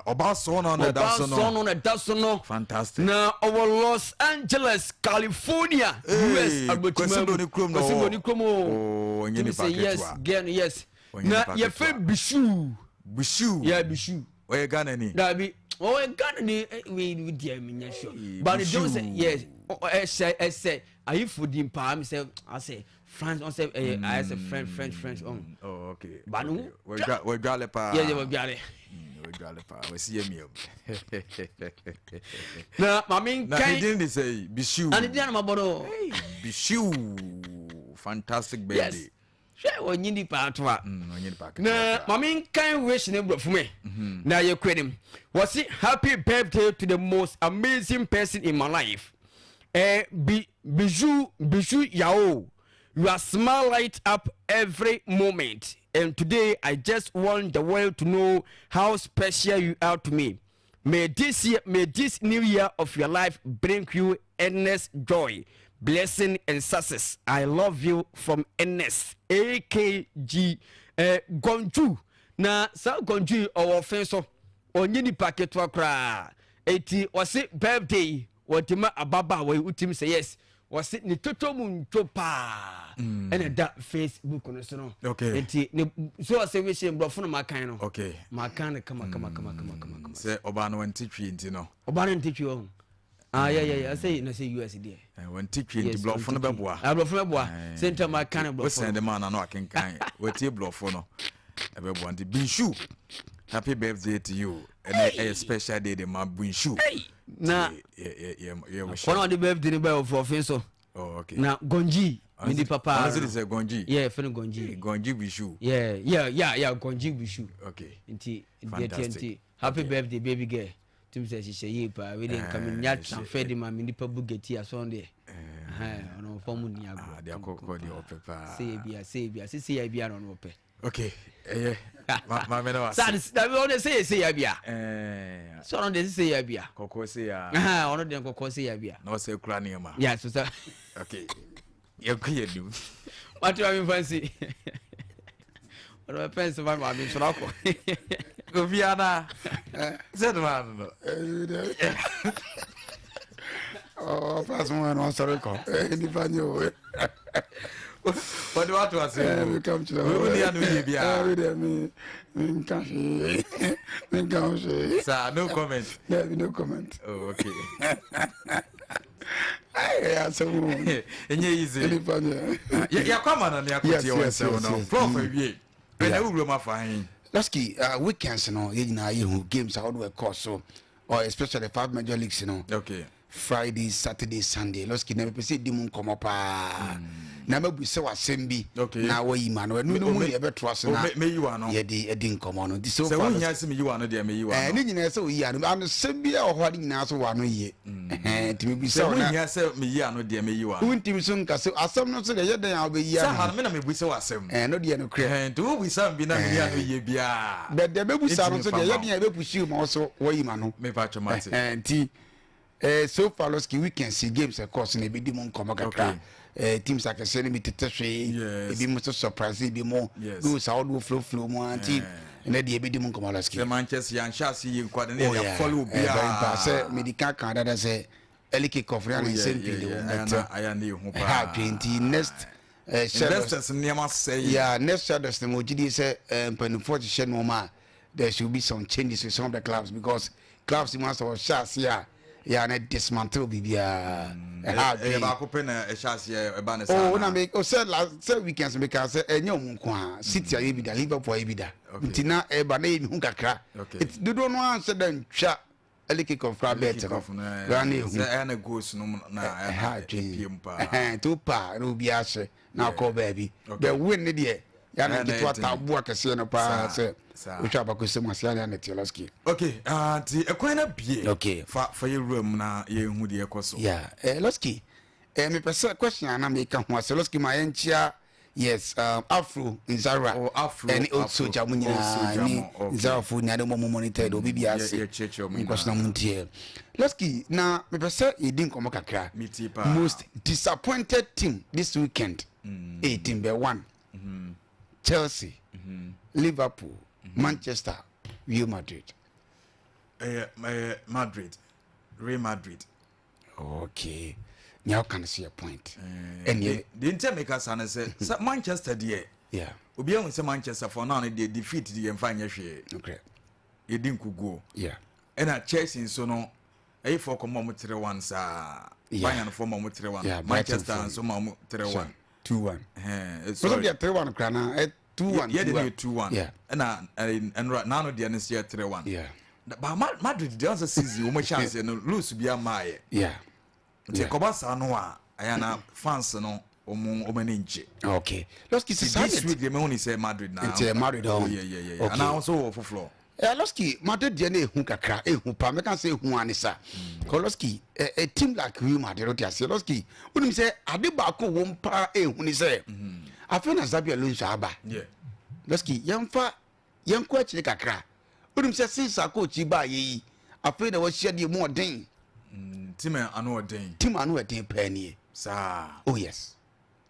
obaso no na daso no fantastic na over Los Angeles California US Kwesibo ni krom oh nyeni yes again yes na ye fe bishu yeah bishu oye Ghana ni dabi oye Ghana ni we dia minya sure but don't say yes say I food in palm say I say France on say I say French on oh okay but we gale pa yeah we gale we see me na mami kai na didn't say bishu and didn't mabodo bishu fantastic baby yes. hwe onyini pa to a na mama kan wish ne bro for me na ye kwenim was it happy birthday to the most amazing person in my life bijou yao. You are smile light up every moment, and today I just want the world to know how special you are to me. May this new year of your life bring you endless joy, blessing, and success. I love you from NS AKG Gonju. Na sa Gonju our friend so onyini packet wa kra. Eti wase birthday watima ababa we utim say yes. Was it ni toto muncho pa and that Facebook on so okay so I say we say bro for my kind no okay my kind come say obano wantitwi nti no obano ntitwi o yeah I say na say US there wantitwi nti bro for no beboa bro for beboa center my kind bro we send the man no akenkan we tie bro for no beboa nti Binshu happy birthday to you and a special day the man Binshu na one of the birthday of offense. Oh, okay. Na Gonji, mini papa. As it say Gonji. Yeah, friend Gonji. Gonji Bishu. Yeah, Gonji Bishu. Okay. Inti happy birthday, baby girl. Tim says she say pa we dey come nyat transfer the man mini pabu geti ason there. Ono form ni agbo. They akoko dey opepa. Say bia no ope. Okay. Ma me no was. That we only say ya bia. So on dey say ya bia. Koko say ya. Ono dey koko say ya bia. No say kura ni ma. Yeah, so okay. You could do. What do you fancy? What do I fancy about my Shrako? Go Viana. Said man. Oh, pass one on Soroko. Any panyo. What do I say? We come to the Sir, no comment. There be no comment. Oh, okay. Yeah, so easy. Yeah, come on, and yes. Prof, we will my fine. Lasky, weekends, you know, you games out of course, so or especially 5 major leagues, you know. Okay. Friday, Saturday, Sunday. Lasky never see demon come up. Never be so assembly. Okay. Now we man, no ever trust. May you are no. Yeah, they didn't come on. This so when you see me, you are not there. May you are. And in so yeah, I'm assembly or what in now so one year. And to be so when you say me, you are not there. May you are. Won't you soon? Because I'm not so that I'll be here. I'm going to be so assembly. And no, dear, no credit. And do we some be not here? But the baby sound so that you have push you also. Why you man? Me patch your man. And tea. So far, we can see games, of course, in a bit demon come back. Teams like I said, me to touch it be more surprised, be more goes out will flow more and then the demon come out. The Manchester and chassis you quite a follow medical Canada say Eliki Coffee and same thing. I am new 20 next investors near say next shadows the Mojidi say for Shenoma there should be some changes with some of the clubs because clubs must have shots yeah, and dismantle bibia. Oh, na make said weekends because nyom kwa City ebida Liverpool ebida. Ntina eba na emi hu kakra. It do don't answer them twa elike confra bet no. Rani hu. Say na goes no na PM pa. To pa no bi ahye na call baby. But win ne de ya na kitwa tabu akese no pa say we try back some Asiana and Teoloski. Okay, the Aquana be okay for your room na ye hu de ekoso. Yeah, Loski. Me person question na make kan ho Loski my enchia yes Afro Zara or Afro and also Jamunya ni Zara fu ni ademo monitor do bibia se. Question muntie. Loski na me person e din komo kakra. Most disappointed team this weekend. 18 by 1. Chelsea. Liverpool. Manchester, Real Madrid. Real Madrid. Okay. Now can I see a point? And the didn't make us say Manchester dear. Yeah. Obi on say Manchester for now they defeat the fine share. Okay. You didn't go. Yeah. And at Chelsea so no a for come 3-1 sa Bayern for 3-1. Manchester and so 3-1. 2-1. So they 3-1 krana 2-1. Yeah, they 2-1. Yeah. And right now the NS 3-1. Yeah. But Madrid the other season we chance no lose be a my. Yeah. The Kobasa no ayana fans no omaninche. Okay. Loski this week the money say Madrid now. It's Madrid. Oh yeah. And also for floor. Loski Madrid DNA hu kakra hu pa me kan say hu anisa. Loski a team like Real Madrid Loski unim say ade ba ko won pa hu ni say. I feel na Xabi Alonso aba. Yeah. Loski yamfa yanko achi kakra. Unim say since coach ba yi I feel na wo share the more den. Team anu den. Team anu den penny. Sir. Oh yes.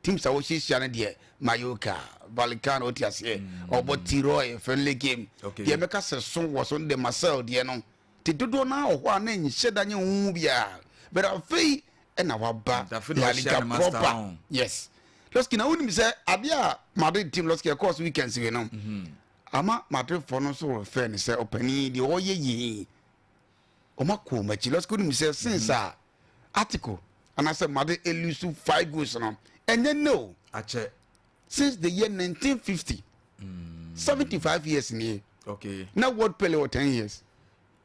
Teams are watching Shana dear Mayoka, Vallecano, Otias, or Botiroy, friendly game. Okay. The America song was on the Marcel, dear no. They do now one name, said that you mubia. But our fee and our back, proper. Yes. Loskin, I wouldn't say, Adia, Madrid team, Losky, of course, weekends, you know. Ama Madrid for no sort of fairness, opening the oye ye. Omako, but you lost couldn't say since article. And I said, Madrid elusive 5 goals on. And then no, since the year 1950, 75 years in here. Okay. Now what Pele or 10 years?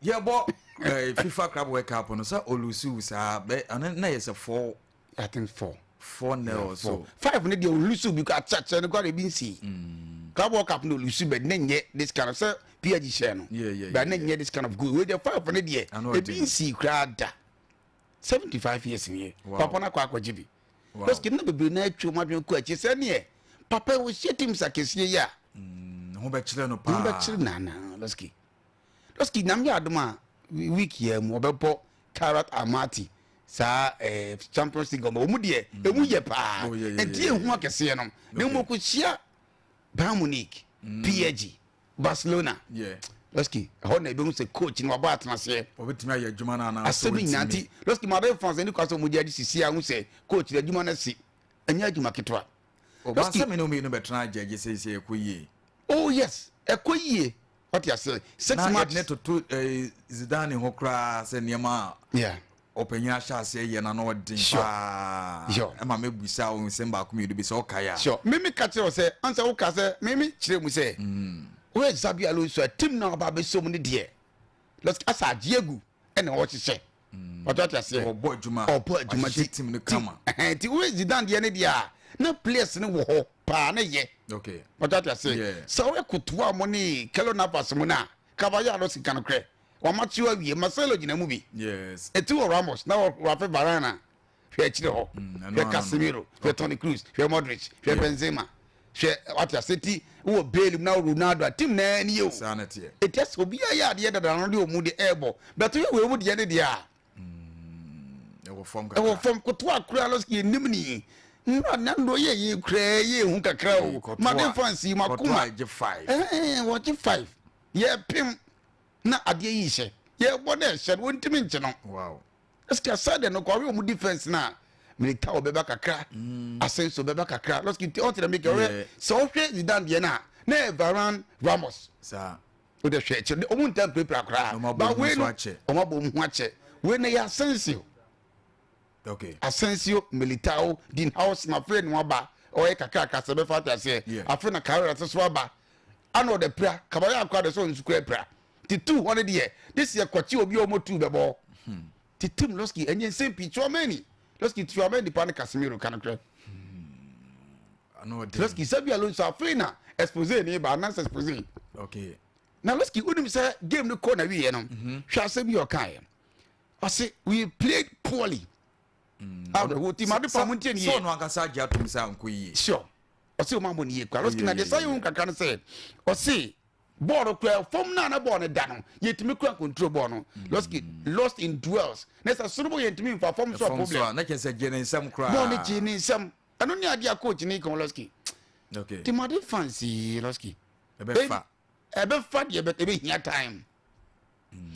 Yeah, but FIFA Club World Cup on us, OWUSU and then there's a 4. I think 4. 4-0 or so. 5 need the OWUSU because church and got a been see. Club World Cup no OWUSU, but then yet this kind of sir, PG channel. Yeah. But then yet this kind of good. With the 500 year, they been see crowd 75 years in here. Papa na kwa jibi. Parce que nous be na tcho ma bien ko achi se ne papa wo shetim sakesie ya ho be chire no pa ho be chire na loski nam ya adoma week ye mo be po Karat Amati sa Champions League mo mu de emu ye pa enti ehu akese no ne mo ko chia Bayern Munich PSG Barcelona loski ho na be mu se coach ni waba atena se obetimi aye adwuma na na asemi nyanti loski Madrid fans ni kwaso mo jadi sisi a hu se coach de adwuma na si anya adwuma ketwa loski asemi no me no betena jeje se ekoyie oh yes ekoyie what you say 6 months net to Zidane ho kra se niema yeah openya sha se ye na no odin pa e ma mebusa o se mba ko me do bi se okaya sure mimi ka tire o se ansa wo ka se mimi kire mu se we Xabi Alonso a team na ba be so mu ne de let's asa Diego and what you say what you say obo adwuma team no kama ti we Zidane de ne dia na players ne wo ho pa na ye okay what you say so we kutua mo ni kelo na pass mo na kabaya no sika no kre wa machiwa wie Marcelo gina mu bi yes eti wo Ramos na wa fe Varane hwe chire ho hwe Casemiro hwe Toni Kroos hwe Modric hwe Benzema hwe what you say wo Bale na Ronaldo team na ni yo sanity it just obi ya de da no de omu de ebo but we mu de ne de a e wo form koto akura loski nimni na ndo ye kra ye hu kakra o ma de fancy makuma je 5 what 5 ye pim na ade yi hye ye bode hye wontimi nche no wow eska sade no kwa we mu defense na milita obeba kakra Asenso beba kakra loski ti on te make we so hwe Zidane de na Varane Ramos sa o de hwe che o mu ntam prepare akra ba we no o ma bo mu ache we na ya Asensio okay Asensio Militao din house na friend no ba o e kakra kasa be fata se afre na career so ba ano de pra kabaya akwa de so nsuku pra ti 200 year this year kwachi obi o mo 2 be bo ti tim loski enye sempi chomeni loski chomeni pan Casemiro kanakra ano de loski Xabi Alonso afina expose ni ba na expose okay na loski unim say game no corner wi ye no hwa asem yo kai I say we played poorly how the whole team ade pa mo ntien ye so no akasa gya tum sa nkoyi sure I say o ma mo ni ye kwa loski na de say un kakra no say I say ball kwa form na ball ne da no yetimi kwa control ball no lost in duels na say surubo yetimi fa form so problem na ke say gene nsam kra ball ne gene nsam ano ni ade coach ni kon loski okay team ade fancy loski ebe fa de ebe hia time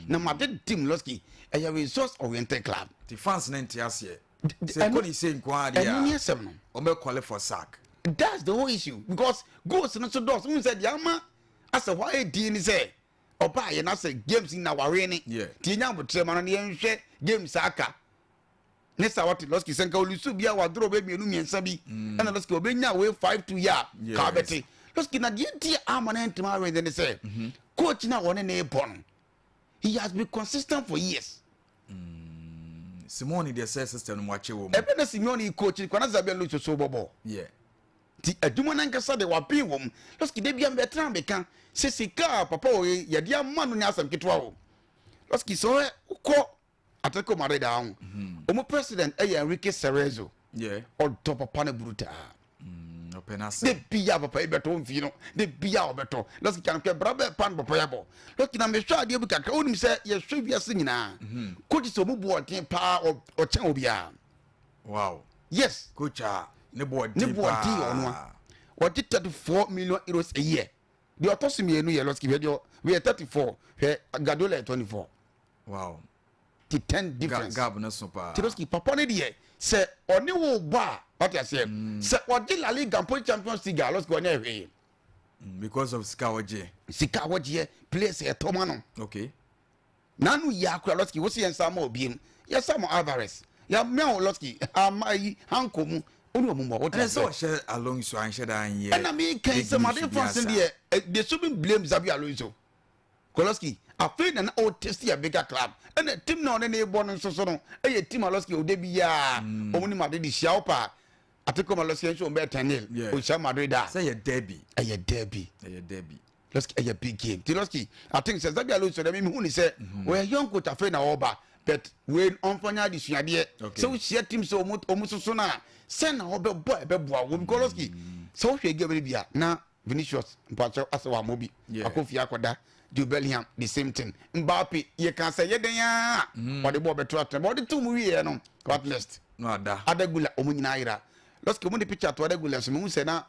na ma de team loski a resource oriented club the fans na ntiase say ko ni say nkwa ade a no o me call for sack that's the whole issue because goals no so does we said yama as a why di ni say oba ye na say games in our winning ti nya botre ma no ye nhwe games aka ne sa what loski senka olusu bia wa draw be mienu miensa bi na loski obenya we 5-2 ya ka beti loski na die ti amanent ma we then say coach na won na ebon he has been consistent for years Simone the system watch wo. Ebe na Simone coach kwana Zabia lo so bobo. Yeah. Ti aduma na nkasa de wapi wom. Loski de bia mbetran beka se sika papa o ye de amanu ni asam ketwa wo. Loski so ko Atletico Madrid down. Omo president Enrique Cerezo. Yeah. All top papa na bruta. Penase. De bia papa ebeto mfi no. De bia obeto. Loski kan ke brabe pan papa yabo. Loski na me hwa ade bu kakra onim se ye hwe wiase nyina. Coach so mu bo oten pa o chen obia. Wow. Yes. Coach ne board ono. What 34 million euros a year. The autonomy no ye Loski we are 34. Gadola 24. Wow. 10 difference. Gab na so pa. Loski papa ne de se oni wo ba what you say se odi La Liga and Champions League Loski oni ehwe because of Sikawaje place e to no. Okay. Nanu ya akura Loski wo se yensa ma obiem ya Samo Alvarez ya me Loski amai hankomu onu omumo what you say so share Alonso and share dan ye and I mean can some other person there they should be blame Xabi Alonso Koloski afraid na o test a bigger club and the team na on na born so no e team Loski o de bia omuni Madrid sia opa Atletico Madrid show be 10-0 o sia Madrid da say a derby Loski a big game Loski I think says Xabi Alonso dem me hu ni say we young coach afraid na oba but when onfanya di suade so we share team so omusoso na send na obe boy be boa wo because Loski so hwe game bia na Vinicius mpacho asawa mobi akofia akoda Jude Bellingham the same thing Mbappe ye can say ye den ya what the ball better but the two we here no at least no adagula omunyina ira let's come the picture to adagula so mu say na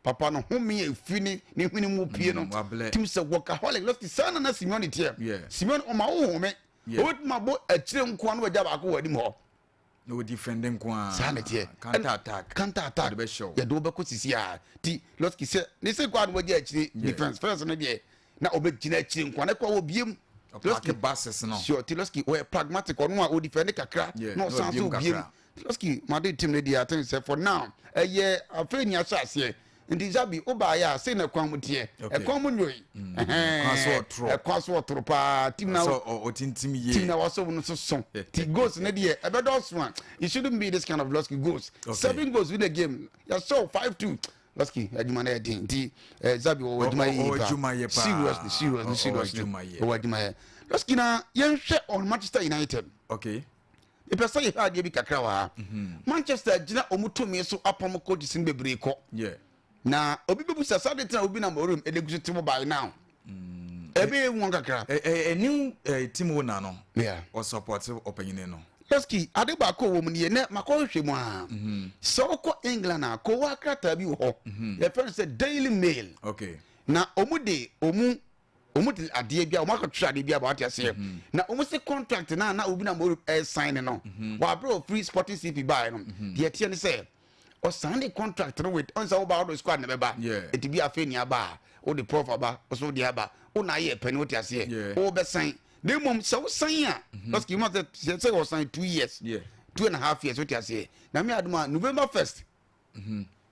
papa no home e fini ni hwini mu pie no team say workaholic let's sana na Simeone tie Simeone o ma wo home o ma bo a kire nko no waja ba ko wadi mo no defending kwa sana tie counter attack be show ya do be ko sisi a ti let's say ni say kwa no waja akire defense first no dey na obegina akire nkwa na kwa obiem Loski bases no sure Loski we pragmatic ono a o defend kakra no sans obiem Loski Madrid team dey I think say for now afeni asase ndi Xabi oba ya say na kwan mutie kwan mu nyoi kwan so otro pa team na o tintim ye team na waso no so ti goals na dey e be dos one it shouldn't be this kind of Loski goals 7 goals in the game ya so 5-2 Loski aduma na edin ti Xabi o aduma ye pa seriously o aduma ye Loski na yen hwe on Manchester United okay e pesa ye ha de bi kakra wa Manchester gina omutomi so apam coach sin bebre ko na obi bebu sasa de tena obi na morum elegusu timo by now ebe won kakra new team owner no or support opinion no Loski ade ba ko wo mu ne na makọ hwe mu a so ko England na ko wa krata bi ho ye friend say Daily Mail okay na omude omude ade bia o makọ ade bia ba what you say na omusi contract na obi na morum sign no wa bro free sporting CP buy no ye tie ne say o sign the contract no with on say o ba o squad na be ba it be afeni aba o the prof aba o so the aba o na ye peni what you say o be sign they mom so sign a because you must say o sign 2 years 2.5 years what you say na me aduma November 1st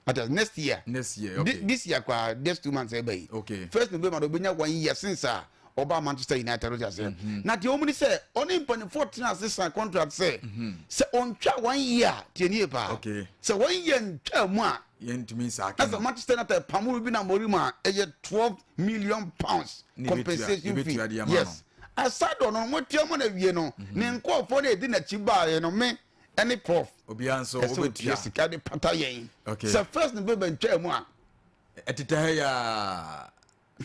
at next year okay this year kwa just 2 months ebe okay 1st November do benya 1 year since oba Manchester United what you say na the omni say only in 14 assistant contract say say on twa 1 year tienie pa okay so 1 year ntwa mu a yentimi sa as a Manchester United pamuru bi na morima 12 million pounds compensation fee yes aside no mo tiamo na wie no ne nkofo na edi na chiba no me any prof obianso obetia sika de pata yen okay so first November ntwa mu a etitaya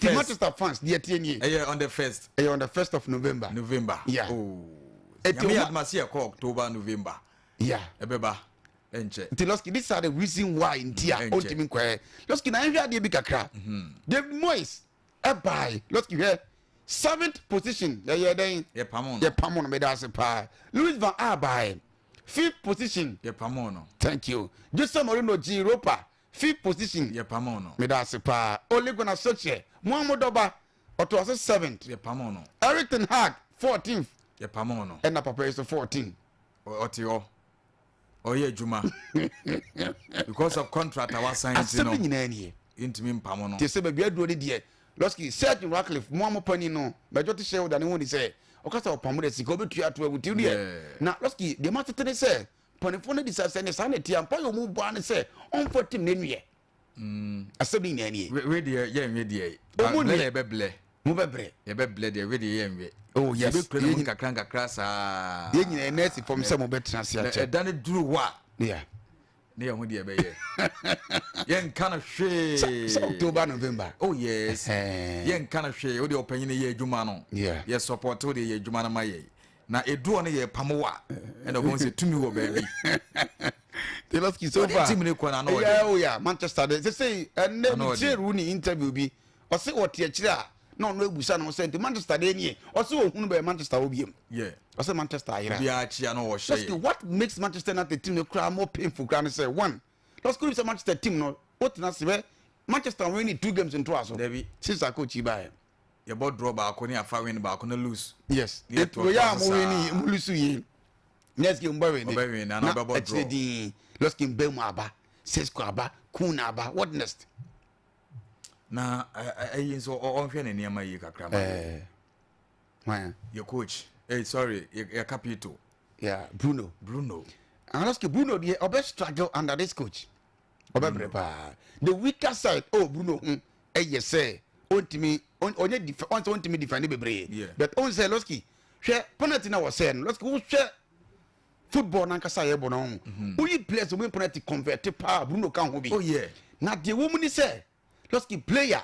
the Manchester fans the tienie on the 1st on the 1st of November yeah oh me admasi October November ebeba enche Loski these are the reason why India ultimate kwa Loski na hwe ade bi kakra David Moyes buy Loski here 7th position then pamon me da se pa Louis van Gaal buy 5th position pamono thank you Jose Mourinho G Europa 5th position pamono me da se pa Ole Gunnar Solskjaer Mohamed Oba oto 7th pamono Erik ten Hag 14th pamono and papa is 14 otio oye juma because of contract our signs you know intimi pamono te se be bia do de Loski Serge Ratcliffe mo pani no bejo te share da ne woni say okasa opamure sika obetu ato awuti de na loski de matete say panifo na disase ne sanity ampa yo mu bo an say onfo tim ne nuye asebni na ani we de ye nwe de ye beble mu bebre ye beble de we de ye nwe oh yes be kure mu kakra sa ye nyina nurse from some betra se ache dane duru wa yeah ne ye hu de be ye yen kana hwe so October November oh yes yen kana hwe o de opanyin ye adwuma no yeah ye support o de ye adwuma na maye na eduo ne ye pamowa and o gon se tumi wo baby the last so far team ne ko na no yeah Manchester they say and then Cheru ni interview bi o se what ye kire a no ebusa no say Manchester dey nie o se ohunu be Manchester obiem yeah o se Manchester ayira bia chia no wo share what makes Manchester not the team no cry more painful cry say one let's go to Manchester team no what na se Manchester winning 2 games in 2 aso since a coach ibaye your board draw back on your far win back on the lose yes it go ya mo win mo lose yi next game mba win na no board draw let's game be mo aba Sesko aba Kun aba what next na ayin so on hwe ne niam yi kakra ma your coach sorry your capito yeah Bruno and let's get Bruno the obe struggle under this coach obe prepare the weaker side Bruno yes say ontimi onye defense ontimi defend bebre but on say loski hwe penalty na was say loski wo hwe football na nkasa ye bo no we players we penalty convert pa Bruno kan ho bi oh yeah na de wo mu ni say loski player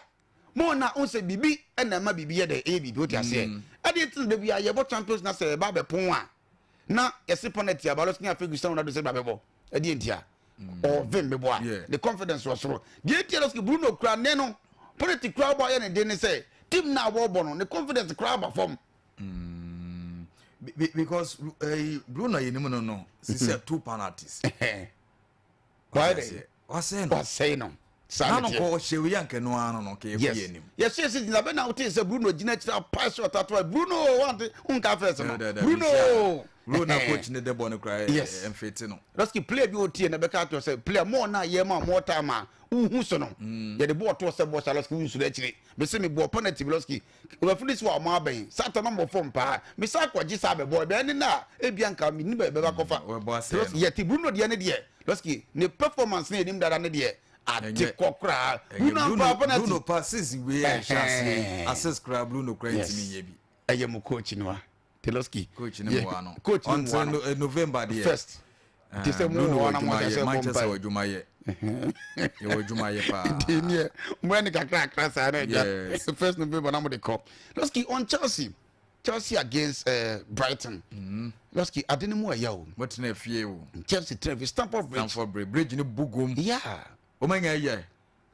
mo na on say bibi na ma bibi ye de bibi o ti ase ade tin de bia ye bo champions na say ba be pon a na yesi penalty aba loski na Ferguson na do say ba be bo ade entia or vim be bo the confidence was wrong de entia loski Bruno kra ne no penalty crowd boy and they say team na wo bono the confidence crowd form because Bruno no see 2 penalties why they was say no no ko shewe yanke no ano no ke ye nim yes na be na uti say Bruno gina tira pass shot at Bruno want unka first no Bruno coach ne de bon cry emfete no let's play bi oti na be ka to say play more na ye ma more time hu so no ye the ball to say ball let's go use that chire be say me ball penalty Bloski we finish wa ma ben sata number 4 pa me sa kwaji sa be ball be ni na e bia nka me ni be kofa ye ti Bruno de ne de Bloski ne performance ne nim dada ne de ati kokra Bruno passes we chance assist crab Bruno credit me ye bi eye mo coach ni wa Teloski coach ni mo ano coach on November the first Bruno wa Manchester wa Jumaye ye wa Jumaye pa denie mwani kakra sa na ja first November na mo de cup Teloski on Chelsea against Brighton Teloski adeni mo ya o what na fie o Chelsea Travis Stamford Bridge ni bugum yeah o manya ye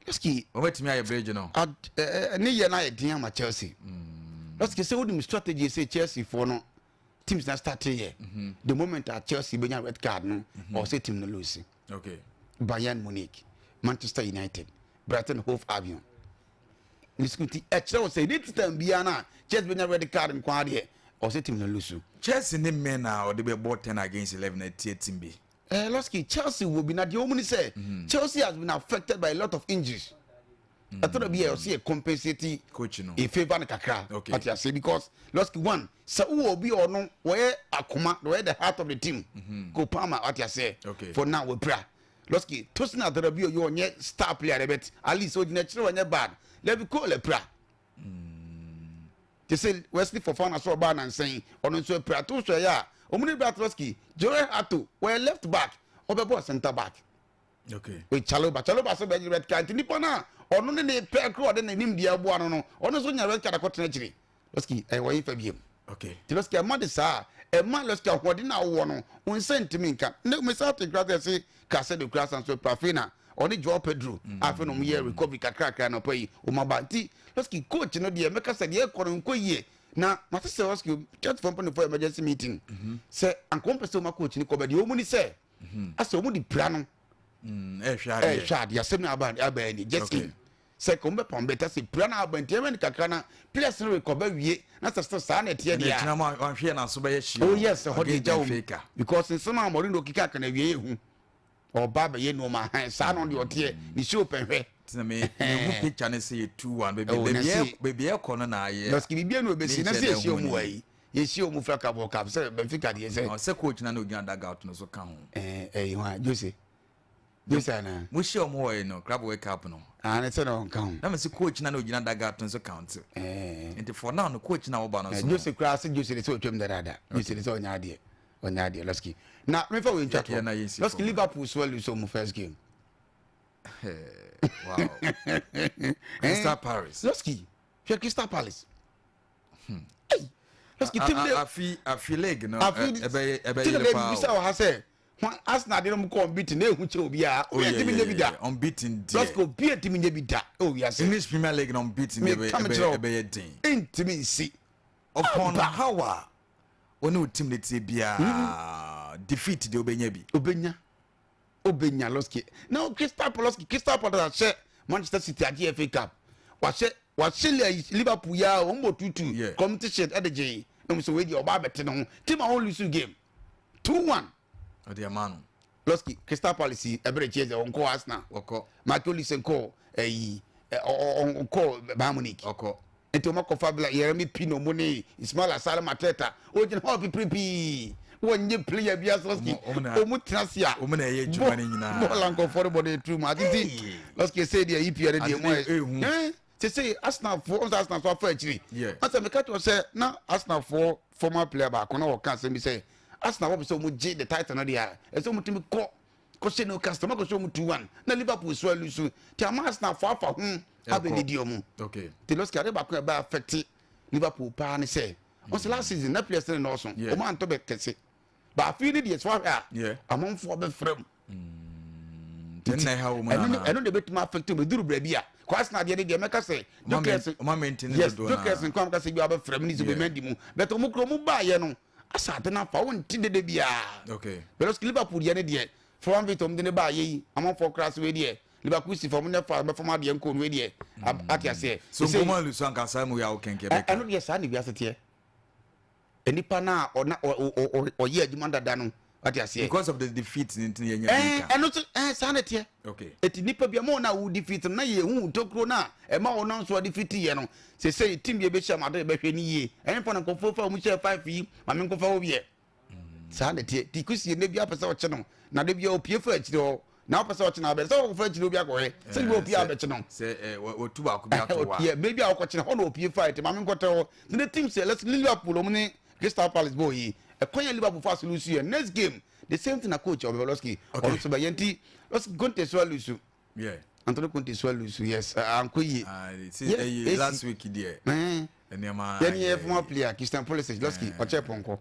Teloski o wetimi aye Bridge no ni ye na ye din ama Chelsea let's say what the strategy say Chelsea for no teams that start here the moment at Chelsea benya red card no or say team no lose okay Bayern Munich Manchester United Brighton Hove Albion niskuti actually say this time biana Chelsea benya red card in kwa here or say team no lose Chelsea ne men na or they be bought 10 against 11 at team B Loski Chelsea will be na the omuni say Chelsea has been affected by a lot of injuries I thought be see a compensating coach no in favor of kakra okay what you say because Loski one so who will be or no where akuma where the heart of the team go Palmer what you say okay for now we pray Loski tosin at the you on your star player bet at least so natural when you bad let me call a prayer they say Wesley for fun as well bad and saying on so prayer to so yeah omuni Loski Joel Hato where left back or center back okay we Chaloba so be red card ni pona ono ne pe kro de nim dia bo ano no ono so nya red card akotena chiri Loski wo yin fa biem okay ti Loski ma de sa ma Loski ahode na wo no un sentiment nka ne me sa te grade say ka se de class and so profina oni Joao Pedro afi no ye recovery kakra na pai o mabanti Loski coach no de me ka se de ekoro nko yie na ma se Loski chat from for emergency meeting say ankom pese ma coach ni ko be de o mu ni say ase o mu di plano shade ya semi abani just say kombe pombeta se plana abanti e kakra na players no recover wie na se sa na tie dia na ma hwe na so be ye shi oh yes ho de jaw because in some amori no kika kana wie ehu o baba ye no ma han sa no de otie ni show penhwe tina me hu picture na say 2-1 baby e kono na ye Loski bibia no obesi na say shi omu ai yesi o mu fra Carabao Cup say Benfica dey say o say coach na no gina dugout no so ka ho Jose na mo shi o mo we no Carabao Cup no and say no ka ho na me say coach na no gina dugout no so count and for now no coach na wo ba no so Jose class Jose dey say otwem dada Jose dey say onya ade Losky na me for we chat Losky Liverpool swell so mu first game wow Crystal Paris Losky Crystal Palace Losky team dey I feel leg no ebe Arsenal dey no compete na ehun che obi a o ye team nyebi da unbeaten Losky be team nyebi da o ya say English Premier League no unbeaten ebe din intimi si upon how onu team let bia defeat de obenya Losky now Crystal Palace share Manchester City at the FA Cup wa share Liverpool ya o mbo tutu competition at the J no so we dey oba bete no team a lose game 2-1 the man Losky Crystal Palace Eberechi onko Arsenal oko Marcolis enko onko Bayern Munich oko ento makofa bla Yeremi Pino Moni Ismail Assar Mateta o jin ho pipi wonye player bia Losky o mu trasia o mu na ye juma ni nyina bola nko for body true ma titi Losky say the EPL dey mo say Arsenal for so actually asa me catch say na Arsenal for former player ba kono work say me say Arsenal wo so mu G the title no dia e so mu timi ko se no customer ko so mu 2-1 na Liverpool so lose ti am Arsenal for afa abeni di omu okay the Losky are ba ko ba affect Liverpool pa ni say on last season na players no so o man to be kese ba feel the so amon for be frame then na how man eno de betima affect me duru bra bia ko Arsenal de make say o maintain the do na yes come ka say bi aba frame ni so be mendi mu but o mu kro mu ba ye no asante na fa won ti de bia okay but Liverpool ye ne de from Vitom de ne ba ye amon for class we de Liverpool si from ne fa be from ade nko we de atia say so mo lu so anka sai mu ya o kenke be eno de sa ni bia sete enipa na o ye adwuma dada no atia say because of the defeat in yenya eno sanete okay eti nipa bia mo na wo defeat na ye hu tokro na e ma wo no so defeat ye no say team be BECHEM ade be hwe ni ye enfa na nkofo fa mu share 5 yi ma me nkofo wo bie sanete ti kusie ne bia pesa o che no na de bia o pie fa achire o na pesa o che na be so o fa achire o bia ko he say bia o pie abeche no say o tu ba ko bia to wa yeah maybe a ko che ho na o pie fight ma me nkoto the team say let's Liverpool o mu ni Crystal Palace boy yi e kwanya Liverpool fast lose here next game the same thing na coach Losky also by yenti let's go to lose Antonio Conte lose yes ankoyi last week there enema yani former player Christian Pulisic Losky o che ponko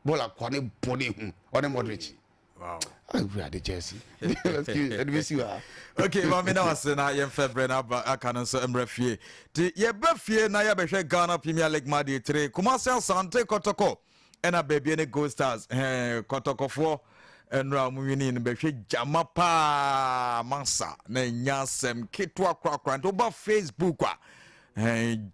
bola kwa ne bone hu o ne Modric wow we are the Chelsea Losky advise you okay ma me na wase na ye February na AKAN so emrefie ti ye befie na ye behwe Ghana Premier League ma de 3 Kumasi Asante Kotoko ena baby ne Gold Stars Kotoko fo enra mu wini ne behwe jama pa mansa na nyasem ketwa kwakwa ndo ba Facebook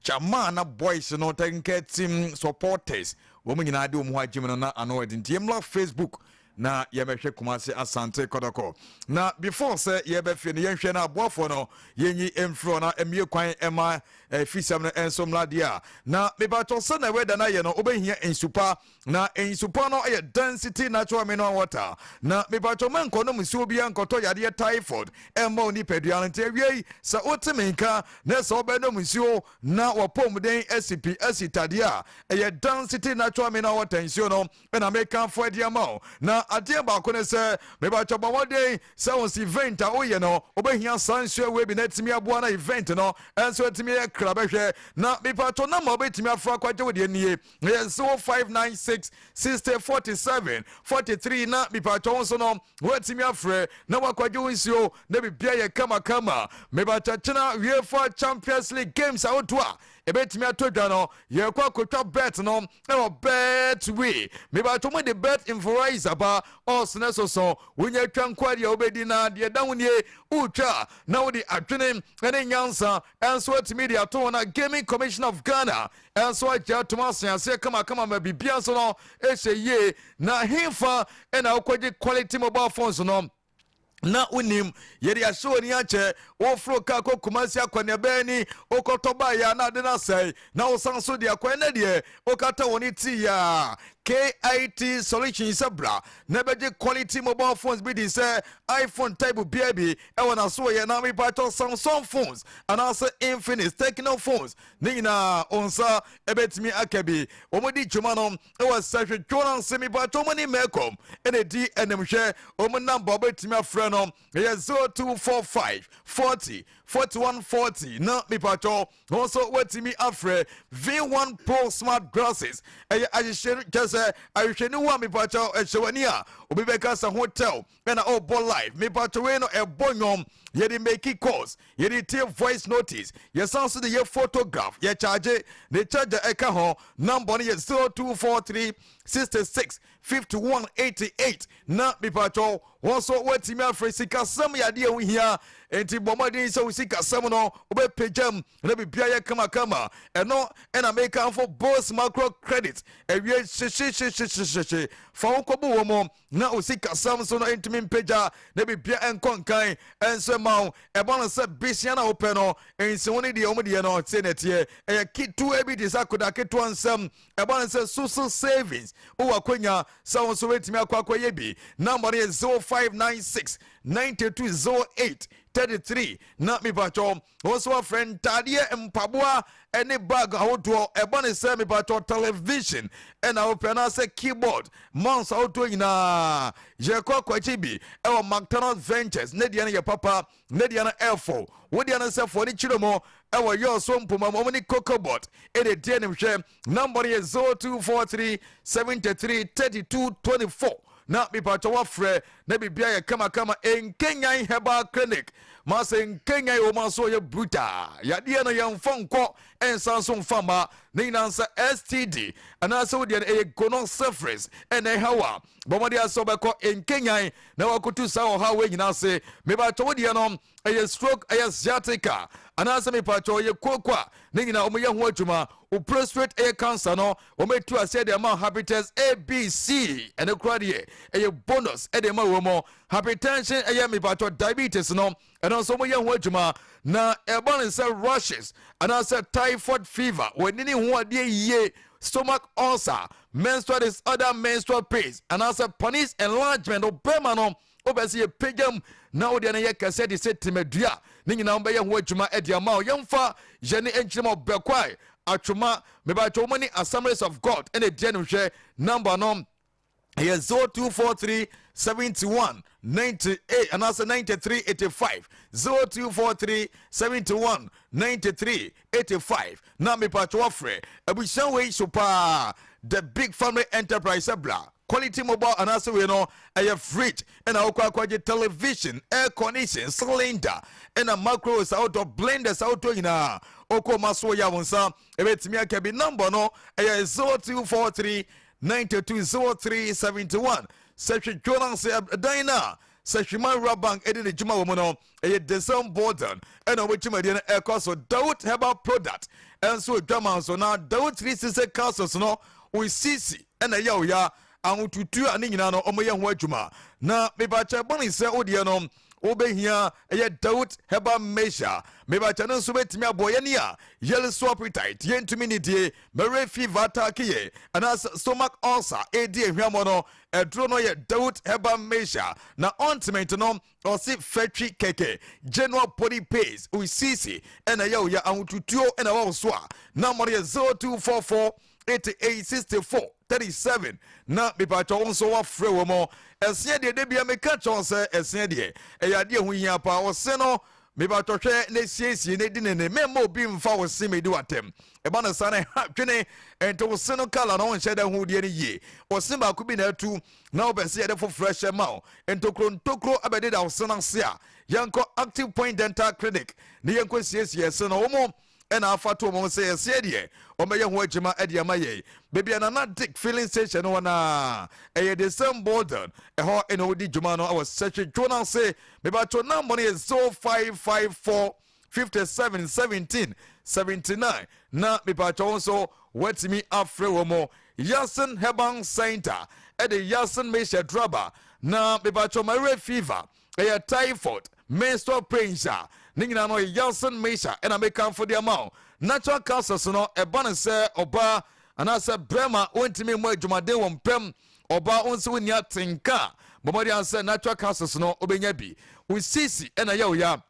jama na boys no tanke team supporters wo mu nyina de wo mu hagim no na ano edintie mla Facebook na yemehwe Kumasi Asante Kotoko na before say yebefie ne yenhwe na aboafo no yenyi emfro na emie kwan ema fisam no ensomla dia na mebato se na weda na ye no obehia ensupa na ensupa no ye density natural mineral water na mebato manko no musuo bia nkoto yade typhoid emma oni pedualante awie sa otemenka na so be no musuo na wopomden SCP asitadia ye density natural mineral water nsuo no na meka fo dia ma na ade ba ko ne se mebato bawode se on event a oye no obehia sansuo we bi na timi aboa na event no enso timi krabehwe na mepato na ma betimi afra kwaje wode nie 0596 6047 43 na mepato so no wetimi afre na wakwaje wonsio na bibia ye kama mebato chena UEFA Champions League games outwa ebetimi atodwa no ye kwa kotwa bet no na bet we mebato mo de bet influencer ba osne so wonya twa nkwari a obedi na de dawunie utwa na wodi adwene ene nyansa enso atimi de ato na Gaming Commission of Ghana enso aja Tomasi ase kama ma bibia so no ehye na himfa ena okwaje quality mobile phones no na unim yedi asho ni ache ofro ka ko kumasi akwane bani okotoba ya na de na sai na osanso de akwane de okata woni ti ya KIT solution sabra na beje quality mobile phones be this iPhone type baby e wana so ye na me pato Samsung phones and also Infinix Techno phones ni na onsa ebetimi akabi omodi dwumanom e was such a jonan semi pato mani mekom ene di enemhwe om number obetimi afre no ye 0245 40 4140 na me pato also wetimi afre V1 Pro smart glasses e ahishe just ayuhwenu wa me pato ehwani a obibeka sa hotel na obo live me pato we no ebonyom ye di make calls ye di take voice notice ye sanso de ye photograph ye charge the charger eka ho number ye 0243 66 5188 na me pato also wetimi afre sika sam ya de hu hia enti bomadi so sika sam no obepejam na bibia ye kama eno na make am for boss macro credit ewie she fa wokobo wo mo na osika sam so no enti peja na bibia enkonkan enso mawo ebon se bisia na ope no ensi woni de omde no tenete e kitu ebi disakoda ketu ansam ebon se social savings o akonya so so wetimi akwakoye bi number is 0596 9208 33 na mi pacho also friend tadie mpaboa any bag ahodo ebone se mi pacho television and open say keyboard mouse auto ina je kwakwachi bi e o McDonald Ventures ne dia na ye papa ne dia na Airfo wo dia na se for ni chiromo e wo yo so mpoma mo ni CocoBot e de dia ni hwe number is 0243 73 32 24 na mi pacho wa frɛ na bibia ye kama enkenyan herbal clinic mas enkenyan o maso ye bruta ya de no ye mfonko ensanso mfama ne nansa STD ana so de e gonorrhea ene hawa bomode aso beko enkenyan na wakotu sa o ha we nyina se me pacho wo de no e stroke e sciatica ana se me pacho ye kokwa ne nyina o ye ho adwuma o prostate air cancer no o metu ase de ma hepatitis ABC ene krade e bonus e de ma wo mo hypertension e me pacho diabetes no and also mo ye ho adwuma na e bon se rashes and also typhoid fever when ni ho ade ye stomach ulcer menstrual disorder menstrual pains and also penis enlargement o bema no obesi ye pegam na odi na ye kase de setimedua ni nyina mbe ye ho adwuma e de ama o yemfa jene enchiremo bekwai atwoma me ba to mani Assemblies of God and a genuine number no here 0243 71 98 and also 93 85 0243 71 93 85 na me pa to ofre abushan we super the big family enterprise bla quality mobile and also we know a fridge and our quality television air conditioning cylinder and a macros out of blenders out to ina oko maso ya wonsa ebetimi akabi number no 0243 920371 search Jonas Dina search my bank edit the juma woman a design border and which my dinner air cost so doubt about product and so drama so now doubt 366 castles no we see and a ya and to and in no omoya ho adwuma na me ba cha boni se odie no obehia eye doubt heba measure me ba cha no so betimi aboye ni a yellow swap appetite yentumi ni die mere fever attack ye and as stomach ulcer edi ehwamo no edro no ye doubt heba measure na ointment no or si fetri keke general body paste we see and a ya antutuo and a so na mo 0244 8864 37 na me pa cho so wa frɛ wo mo ɛse de bia me ka cho sɛ ɛse de ɛyade hu hia pa wo se no me ba to hwɛ na siesie ne di ne me mo bi mfa wo se me di watem ɛba na sa na twene ento wo se no kala no nhyɛ da hu de ne yie wo se ba ku bi na atu na wo bɛ se de fo fresh ma wo ento krontokro abɛde da wo se na se a yanko Active Point Dental Clinic ne yanko siesie se no wo mo ena afato mo se yesi de o meye ho adwuma ade amaye baby na dick filling station wana the same border ho ena odi dwuma no I was searching Jonas say me ba to number is 0554 57 17 79 na me ba to so what me afre wo mo Yasin Heban Center the Yasin Mesha Draba na me ba to my fever typhoid menstrual pains ne nyina no Janssen Mesha and American for the amount natural causes no eba ne se oba anase brema ontimi mo adwumade wo mpem oba onse woni atenka bomodi anse natural causes no obenya bi usisi ena ya oya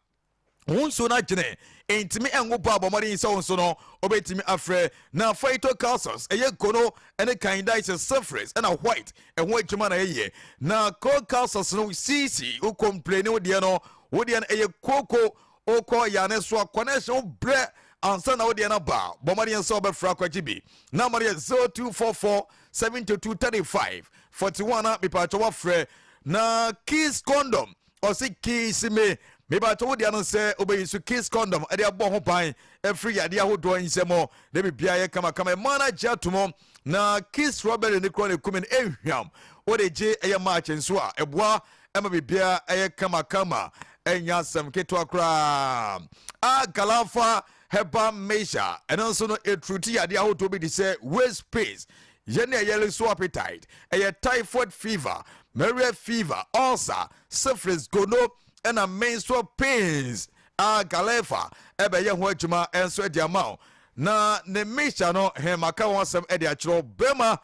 wonso na gene entimi enwo ba bomodi nse wonso no obetimi afre na phytocauses eye kono ene candidiasis surface ena white enwo adwuma na eye na co-causes no usisi o complain wo de no wo de eye koko oko yane so connection bre ansa na wo de na ba bomodi nse obefra kwajibi na mari 0244 7235 41 bipacho wafre na kiss condom or si kiss me bipacho wo de no se obeyisu kiss condom e de abo ho pan every yade ahodo nsemo de bibia ye kama manager tomo na kiss robert ne kro ne kumen ehwam wo de je eye match nso a eboa ema bibia eye kama enya sam keto akra a galafa heba measure and also no etruti yade ahodo bi de se waste space yene yellow so appetite a typhoid fever malaria fever ulcer syphilis gono and a menstrual pains a galefa ebe ye ho adwuma enso de amao na ne measure no he maka wonsem e de akro bema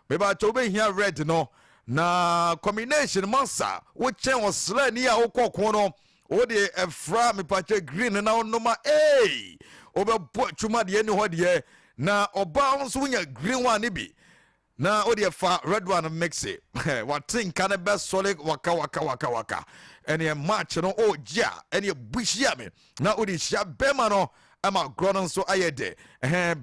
me ba to be here red no na combination monster wo chen wo slani a wo kokko no wo de efra me pache green na no ma obe bo twuma de ni ho de na oba nso wonya green one bi na odi fa red one mix it what think can the best solid waka any match no oja any bushia me na odi sha bema no ama grono so ayede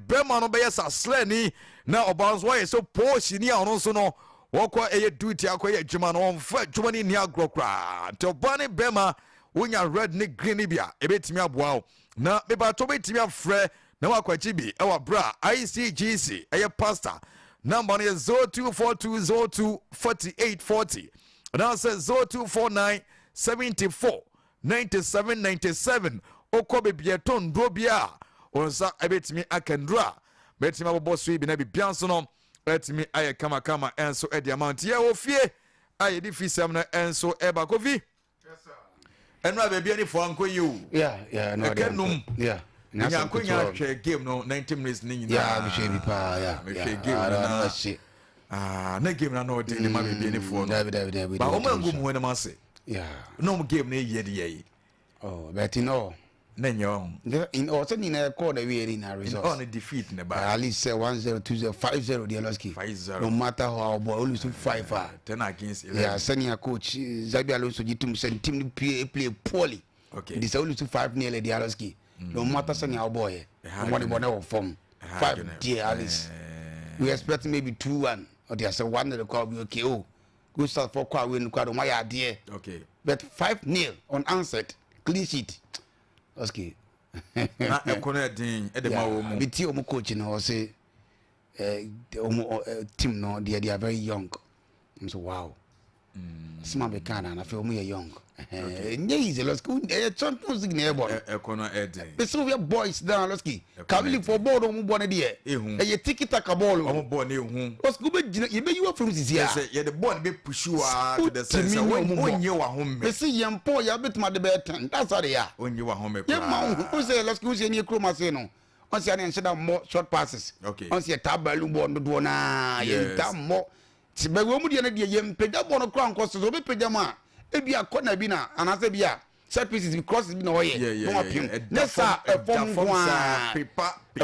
bema no be yesa slani na obanzo why so poshi ni ono so no woko eye duty akoye djuma no mfa djuma ni ni agrokra to bani bema wonya red ni green ni bia ebetimi aboa na meba to betimi afre na wakwachi bi ewa bra ICGC eye pastor number is 0242024840 and I says 0249 74 97 97 okobe bieton drobia onsa ebetimi akandra betimi abobo so bi na bi bianso no betimi aye kama enso e the amount ye ofie aye di fisam na enso e ba kofi yes sir enra be bia ni fo anko you yeah no yeah nya konya hwe game no 90 minutes ni nyina yeah me hwe bi pa yeah me hwe game na na game na no de ni ma be bia ni fo no ba o ma ngum ho na ma se yeah no game na ye de ye oh but no nenyo in also in a call the way in our results on a defeat in the at least 1-0 2-0 5-0 the Aloski 5-0 no matter how boy only 5 10 against 11 yeah senior coach Zabi Alonso jitum send team play poorly okay this only 5 nearly the Aloski no matter senior boy one born form 5 dear Alice we expect maybe 2-1 or there's a 1 the call be okay oh go start for kwa win kwa my idea okay but 5-0 unanswered clean sheet okay na ekona din e de ma wo mu biti o mu coach no say team no they are very young so wow small be kana na fe o mu young nye easy let's go champions league na ebo ekona edin be so we boys down let's go kabili for ball o mu ball na de e tiki taka ball o mu ball na ehu let's go be gina ye be you from this here ye the ball be push you to the sense onye wa home be see yempo ya betuma de be 10 that's how they are onye wa home ye ma who say let's go see any chroma say no on see any sheda more short passes okay on see tabalu ball no do na ye tam mo ti be wo mu de na de ye mpega ball no kra nko so be pega ma e bia corner bi na anase bia set pieces crosses bi na oye no apim nessa e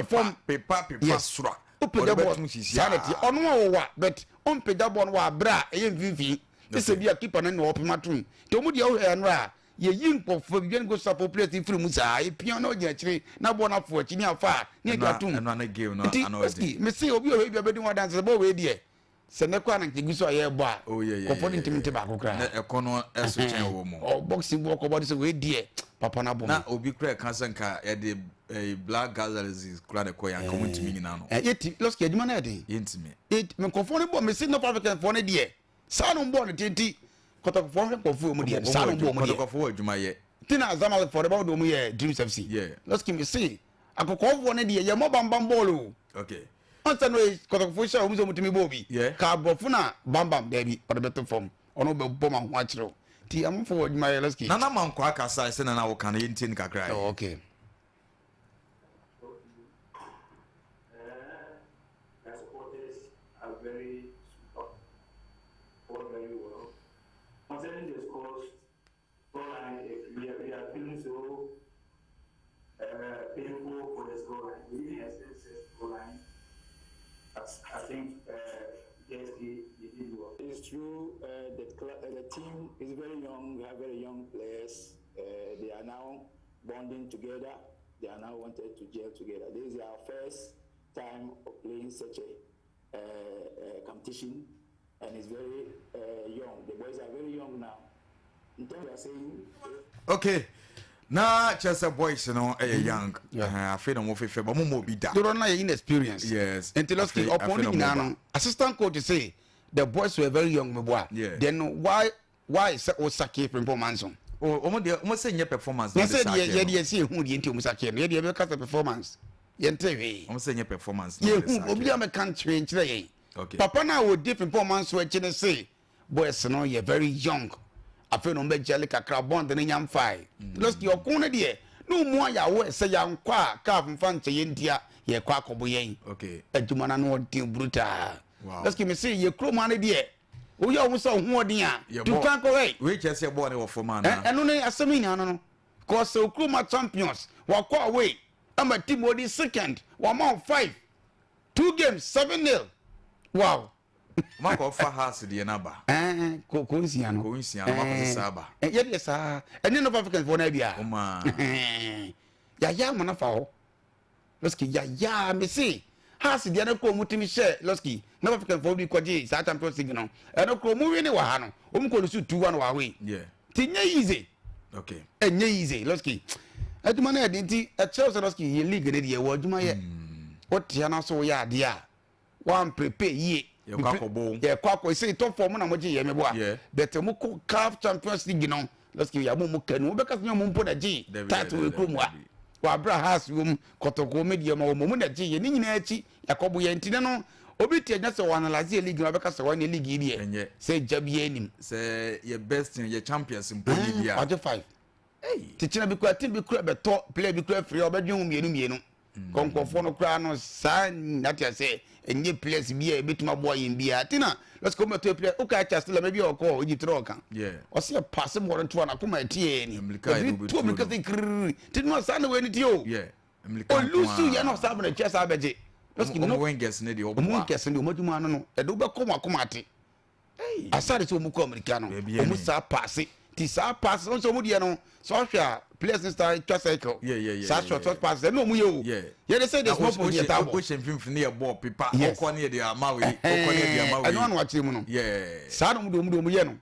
form paper sura pega ball sanity ono wa but on pega ball wa bra e mvv this bia keeper na no opima tum to mu de o he nra ye yimpo fo bi go support play free mu sa e pian na oja kire na ball na fo chini afa ni gatum na game na anodi me see obi o bia be di one dance ball we die se ne kwa na kiguso aye bo a ko fo ntimite ba kokra na ekono eso chen wo mu o boxing bo ko body se we die papa na bo na obi kra kansanka e de black gazelles kra de ko ya ko ntimi nyina no yeti loski aduma na de yentimi me ko fo ne bo me see no African fo ne die sa no bo ne tenti kotoko fo ko fu mu die sa no bo mu die kotoko fo aduma ye tina azama for the bo mu ye Dreams FC loski me see akoko fo ne die ye mo bambam ball okay once no kotoko sha omuzo mutimi bobi ka brofo na bambam baby or better form ono be bom ho akiro Ti am forward my Leski. Nana man kwa kasa se na na wo kan yintin kakra. Oh, okay. Supporters are very well. Concerning the scores, we are feeling so painful for the scoreline. We didn't expect the scoreline. I think yes, they did well. It's true. The team is very young. We have very young players. They are now bonding together. They are now wanted to gel together. This is our first time of playing such a competition, and it's very young. The boys are very young now. In terms of saying, okay. Na just boys, you know, young. I feel no more fair, but more be that. You don't know inexperience. Yes. Until last week, upon the assistant coach say the boys were very young, my boy. Yeah. Then why is Osaki from Pomanson? Oh, almost say your performance. They said, yeah, see who the into Musaki, yeah, they have a performance. Yente, almost say your performance. Yeah, who be a country today. Okay. Papa now with different performance, where China say, boys, no, you're very young. I feel no make jelly crabon than yam five. Lost your corner, dear. No more ya way say young quack, carve and fancy India, ye quack oboying. Okay. A Jumana no team bruta. Wow. Let's give me see your crew money, dear. We always saw more dear. You can't go away. We just say born for man. And only a seminar, cause so crew my champions walk away. I'm a team body second, 1 month 5. 2 games, 7-0. Wow. Marco for house the number. Coincidence. Coincidence. Yes, and then of African for Nabia. Ya Manafao. Loski, ya, me see. Has the other commuting share, Loski, no African for the Quadi, Satan signal. And no moving any one. Go to 2-1 away. Yeah. Tina easy. Okay. And easy, Loski. At the money identity at Chelsea Loski, you league in the word, my what Tiana so ya, dear. One prepare ye. Yeah, Quack say top for Monamoji, yeah, but the Muko Calf Champions League, you know. Let's give you a Mumu, because no Mumpo G, title Kumwa. Wabra has room, Kotoko medium or Mumuna G, and Ninachi, Yacobu Yantino, Obiti, that's one Lazia League, because one league idiot, and yet say Jabianim, say your best in your champions in Bolivia. Other 5. Hey, teaching a big but top play because free or bedroom, you Conco Fono Crano, sign that I say. And you place be a bit my boy in Biatina. Let's come to a place. Okay, just maybe I'll call you Trocan. Yeah. Or see a passing more than 2 and I come at TN. Because they did not sound away with you. Yeah. Or Lucy, you're not stopping a chess abaji. Let's give no one guess in the open guess and you Motumano, a Duba Comati. Hey, I started to Mucomicano, Musa Passy. Tisa pass on so Mudiano, Sasha, pleasant style, Tracycle. Yeah. Sasha, pass, no Muyo. Yeah, they say there's no pushing from near Bob Pipa, or near the Amawi, I don't watch him. Yeah, Sadam Mudiano.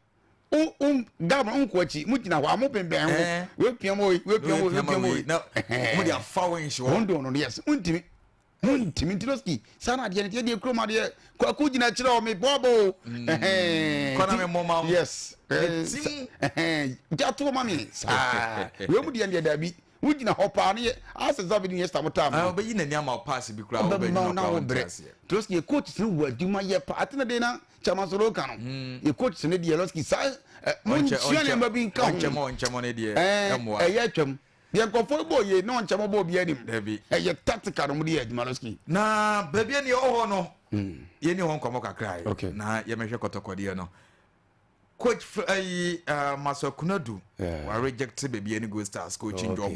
Gabon Unquachi, Mutina, I'm open band, whip your boy, no, we are following you. Yes, Timitroski, Sana, the Chromadia, Quakuji natural, me Bobo. Yes. Jatu mami. We would end the Debbie. We didn't hop on it. As a Zabin yesterday. I'll be in a Yama pass be crowd. Now, Trust your coach through what you might part in the dinner. Chamasorocan. Your coach in the Yellowski size. Munch, being come Chamonedia. Yatum. The uncomfortable ye, no Chamabo Bianim, Debbie. A tactical Mudia, Maloski. Nah, baby, and your honor. You know, Uncomoca cry. Okay, now you measure Kotoko. Coach Maso Kunadu, I rejected baby any good stars coaching job.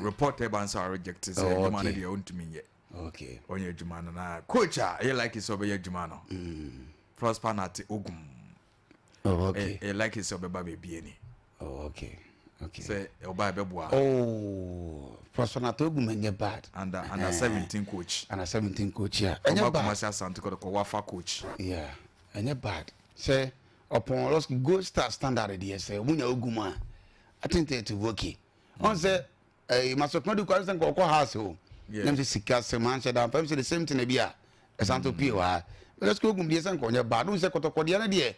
Reporter bands are rejected, so humanity own to me yet. Okay, on your Jumana. Coach, I like it over your Jumano. Prosper Nati Ogum. Oh, okay. I like it over baby Bieni. Oh, okay. Okay. Say, oh, Prosper Nati Ogum and your bad. Under 17 coach. Under 17 coach, yeah. And your bad. ASANTE coach. Yeah. And you're bad. Say, upon us go start standard idea, say, when you're Oguma, I think they're to work it. On say, a master not do question go household. Them to seek us a man said, I'm the same thing, a ASANTE POI. Let's go to the Sanko, your bad, who's a Kotoko the other day.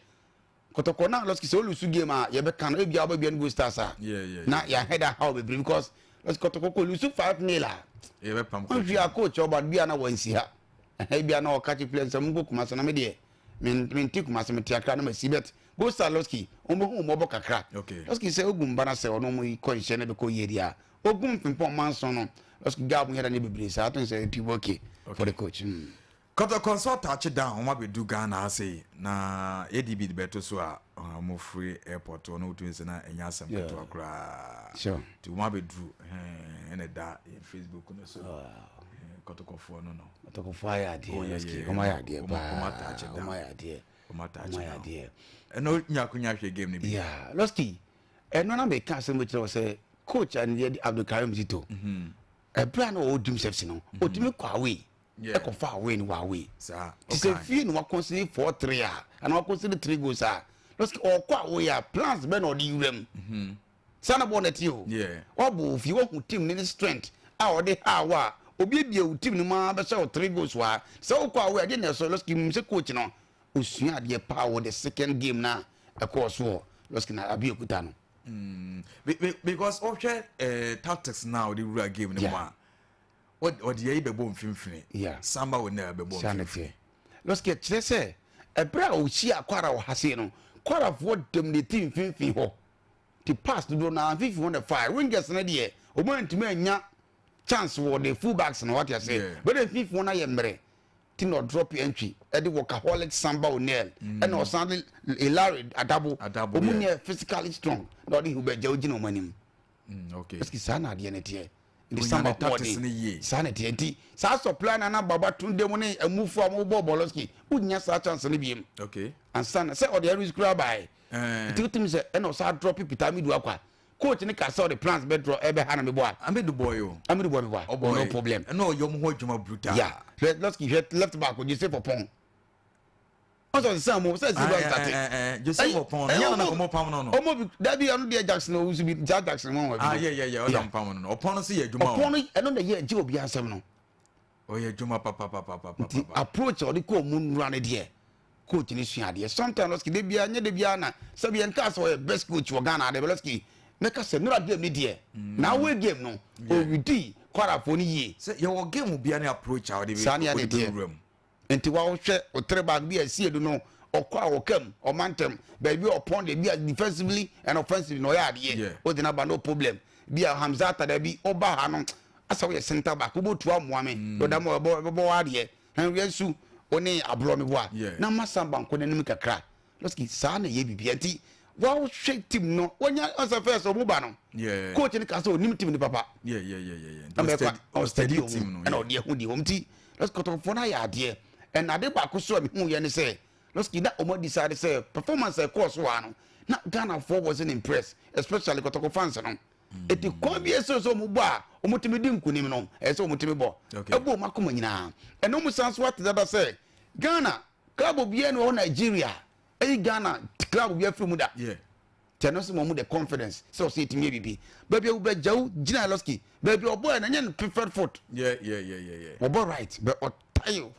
Kotoko now, let's go to Game, you can be able to go stars. Yeah. Now, your head are how we bring because let's Kotoko lose 5 nila. If you are coach, or but be an hour in here. And maybe I know catch you playing some book, Master Media. Min tik mas me tiakra na masibet go Saloski, Omo Mobo Kakra. Okay. Loski say Ogum Bana say or no more question ever call yedia. Ogum Pimpon Manson, Loski Gab we had any breeze. I think say it okay for the coach. Koto consult touch down, what we do Ghana say na ADB the better so more free airport or no twins and yasam to cry. Sure. To what we do and a da in Facebook so. Kotoko for no. Kotoko fire dear. Oh my idea. Oh my idea. My idea. And no nyakunya game ni. Yeah, Loski. And when I make cancel which was say coach and yet Abdul Karim Zito. A brand old dream sepsino. O to me kwa away. Yeah. Eko far away in Huawei. Sir. It's a few no consider 4-3 and I consider 3 goals are. Loski or kwa away plans ben or the UM. Sana bonnet you. Yeah. Obu if you want team in strength. Our de hawa. Obi team no ma be say 3 goals wa. So kwa away dey so Loski mse coach no. Usua de power the second game na e course war. Loski na abi okuta no. Because tactics now the real game no more. What the be bomb finfini. Yeah. Samba will never be bomb finfini. Let's get say a bra o chi akwara o hase no. Kwara for dem the team finfini ho. The pass to do na 505. Wingers na de o mo ntime anya chance for the fullbacks na what you say. But the 5 na ye mre. Ti no drop entry. E de workaholic Samba O'Neil. And o sound Larry Adabo. O mo ne physically strong. No de hu be ja ogina o manim. Okay. Eski sana de ne tie. The summer body sanity and tea. Sasso plan and Baba Tunde money and move for mobile Boloski. Wouldn't you such chance in the okay. And son, say, or there is grab by. Two things and also drop it Pitami Duaka. Coach Nick, I saw the plans bedroom ever hand me boy. I made the boy. I made the boy. Oh, boy, no problem. No, you're more brutal. Yeah, let's get left back when you say for Pong. Also, some says just say upon no. That be on the Jackson who's been Jackson. Yeah. Upon see a Juma. Upon it, and on the year, Joe Biasam. Oh, yeah, Juma, papa. Approach or the cool moon run a dear. Coach in his idea. Sometimes they be a Biana, Sabian Castle, best coach for Ghana, the Veloski. Make us not game me dear. Now we game no. Oh, we did quite a funny year. Your game will be an approach out of the room. Enti wa hwe o treba bi asie do no okwa okam o mantem baby upon the be defensively and offensively no ya de o de na ba no problem bi a Hamzata da bi oba ha no asa we center back wo botu amoame do da mo bo wa de han we su oni abro me bo a na masamba nko nanim kakra loski sa na ye bibia nti wa hwe team no wonya asa first o buba no coach ni ka so nim team ni papa na steady team no na o de hu di homti let's go to for na ya de and ade ba ko so me hu ye ne say let's get that omo decide say performance course wa no na Ghana for wasn't impressed especially Kotoko fans no it ko bi so mo bo a omo timi di nkunim no e so omo timi bo e bo makoma nyina and omo sans what that say Ghana club bi no Nigeria e Ghana club bi afri mu da tell us mo the confidence so say it me bibi baby we jaw gina loski baby obo na nyen preferred foot obo right but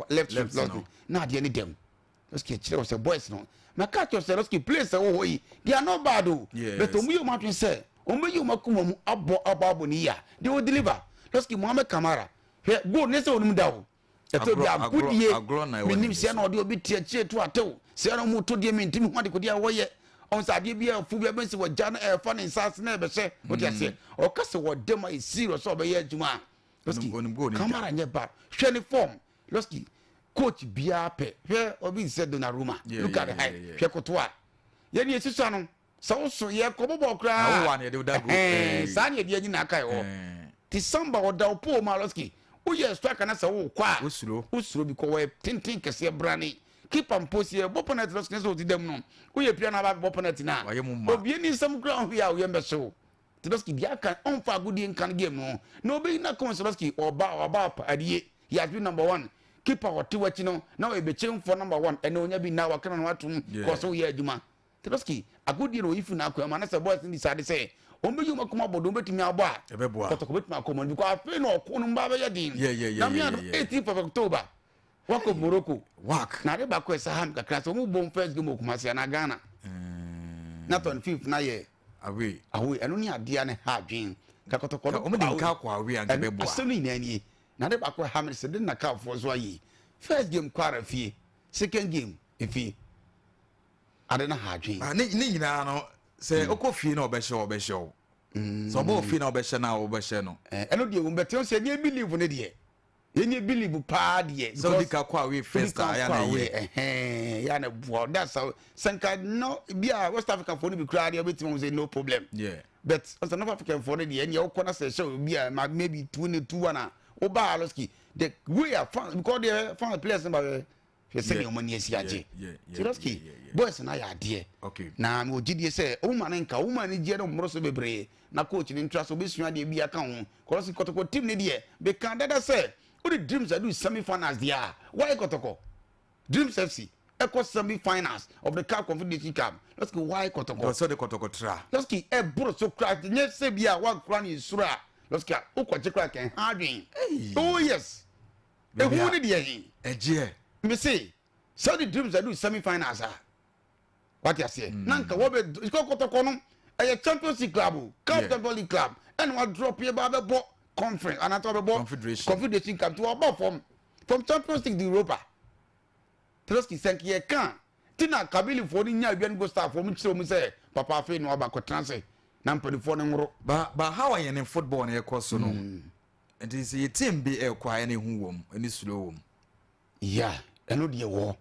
left loski na de any dem loski chire was boys no na catch us loski place wo yi they are not bad o but omu you ma twen say omu you makuma mu abo ni ya they will deliver loski Mohamed Kamara go ne say onum da o eto bi agudie minim se na ode obi tie chie to atew se na mu to de mintim ho de kodia wo ye on sade bia fu bia bensi wo jana e fa ne sas na be se wo dia se o kase wo dem is serious o be ye adwuma loski Kamara nye ba hwe ni form loski coach bia pe hwe obi said Donnarumma look at the high hwe kotoa ye ni esiso no so so ye ko bobo kra wo ne de da go sa ne de nyina kai wo ti samba o da po ma loski wo ye strike na sa wo kwa usuro bi ko we tintin kese brani keep am posie boponet loski so ti dem no wo ye pia na ba boponet na obi ni sam ground here wo ye mbeso Loski bia kan on fa good in can game no no be na Loski oba adie he has been number 1 keeper or two no now e BECHEM for number 1 and onya bi na wa kan no atum ko so ye adwuma Loski agudi no ifu na akwa na say boys ni decide say o me yuma kuma bodo betimi abo a Kotoko betimi akoma bi ko afi no ko no mba be ye din na me 18th of October wako Morocco na de ba ko esa ham kakra so mu bom first game okumasi na Ghana na 25th na ye awe eno ni ade ne ha adwen ka Kotoko o me de nka kwa awe an be bo asemi na ni na de ba ko ha me se de na ka fo so ayi first game kwara fie second game efi ade na ha dwen ni nyina no se okofie na obehye so bo ofie na obehye na obehye no eno de wo betem se ni believe ne de ye believe pa de so dika kwa we first ya na ye ya na bo that's how sanka no bia West Africa for no be cry de betim say no problem but as North African for the any okona say show bia maybe 22 na oba aloski the we are fan because they fan players number you say your money is yaje aloski boys na ya de okay na me ogidie say o ma nka o ma ne je no mmoro so bebre na coach ni ntra so besua de bia ka ho because Kotoko team ne de be can that say what the dreams are do semi-finals there why Kotoko Dreams FC echo semi-finals of the CAF Confederation Cup let's go why Kotoko so the Kotoko tra let's go e bro so crack nye say bia one crown in sura let's go o kwache crack and hardwin oh yes e hu ni de hin eje me say so the dreams are do semi-finals what you say nanka wo be Kotoko no a Champions League club CAF Champions League club and what drop here by the conference and atop the Confederation Cup to about from Champions League to Europa. Troski Sanki can Tina Kabili for the Nya go start for me say Papa Fe no about transfer number the phone but how are you in football na course no it is a team be a kwa any whom any slow yeah eno de wo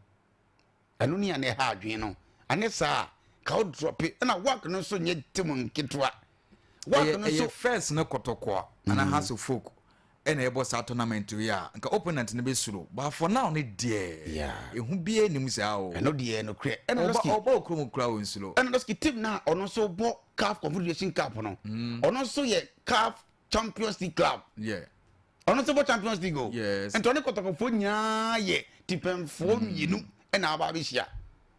eno ni ane ha adwen no ane sa ka drop it na work no so nye tim nketwa work no so first na Kotoko and has of folk and a boss tournament ya nka opponent ne be suro but for now ne de ehu bie nim say awo eno de no kre eno loski obo krom kra won suro eno loski team na ono so bo CAF Confederation Cup no ono so ye CAF Champions League club ono so bo Champions League go yes and Tony Kotoko fo nya ye tipem fo yinu ena aba be hia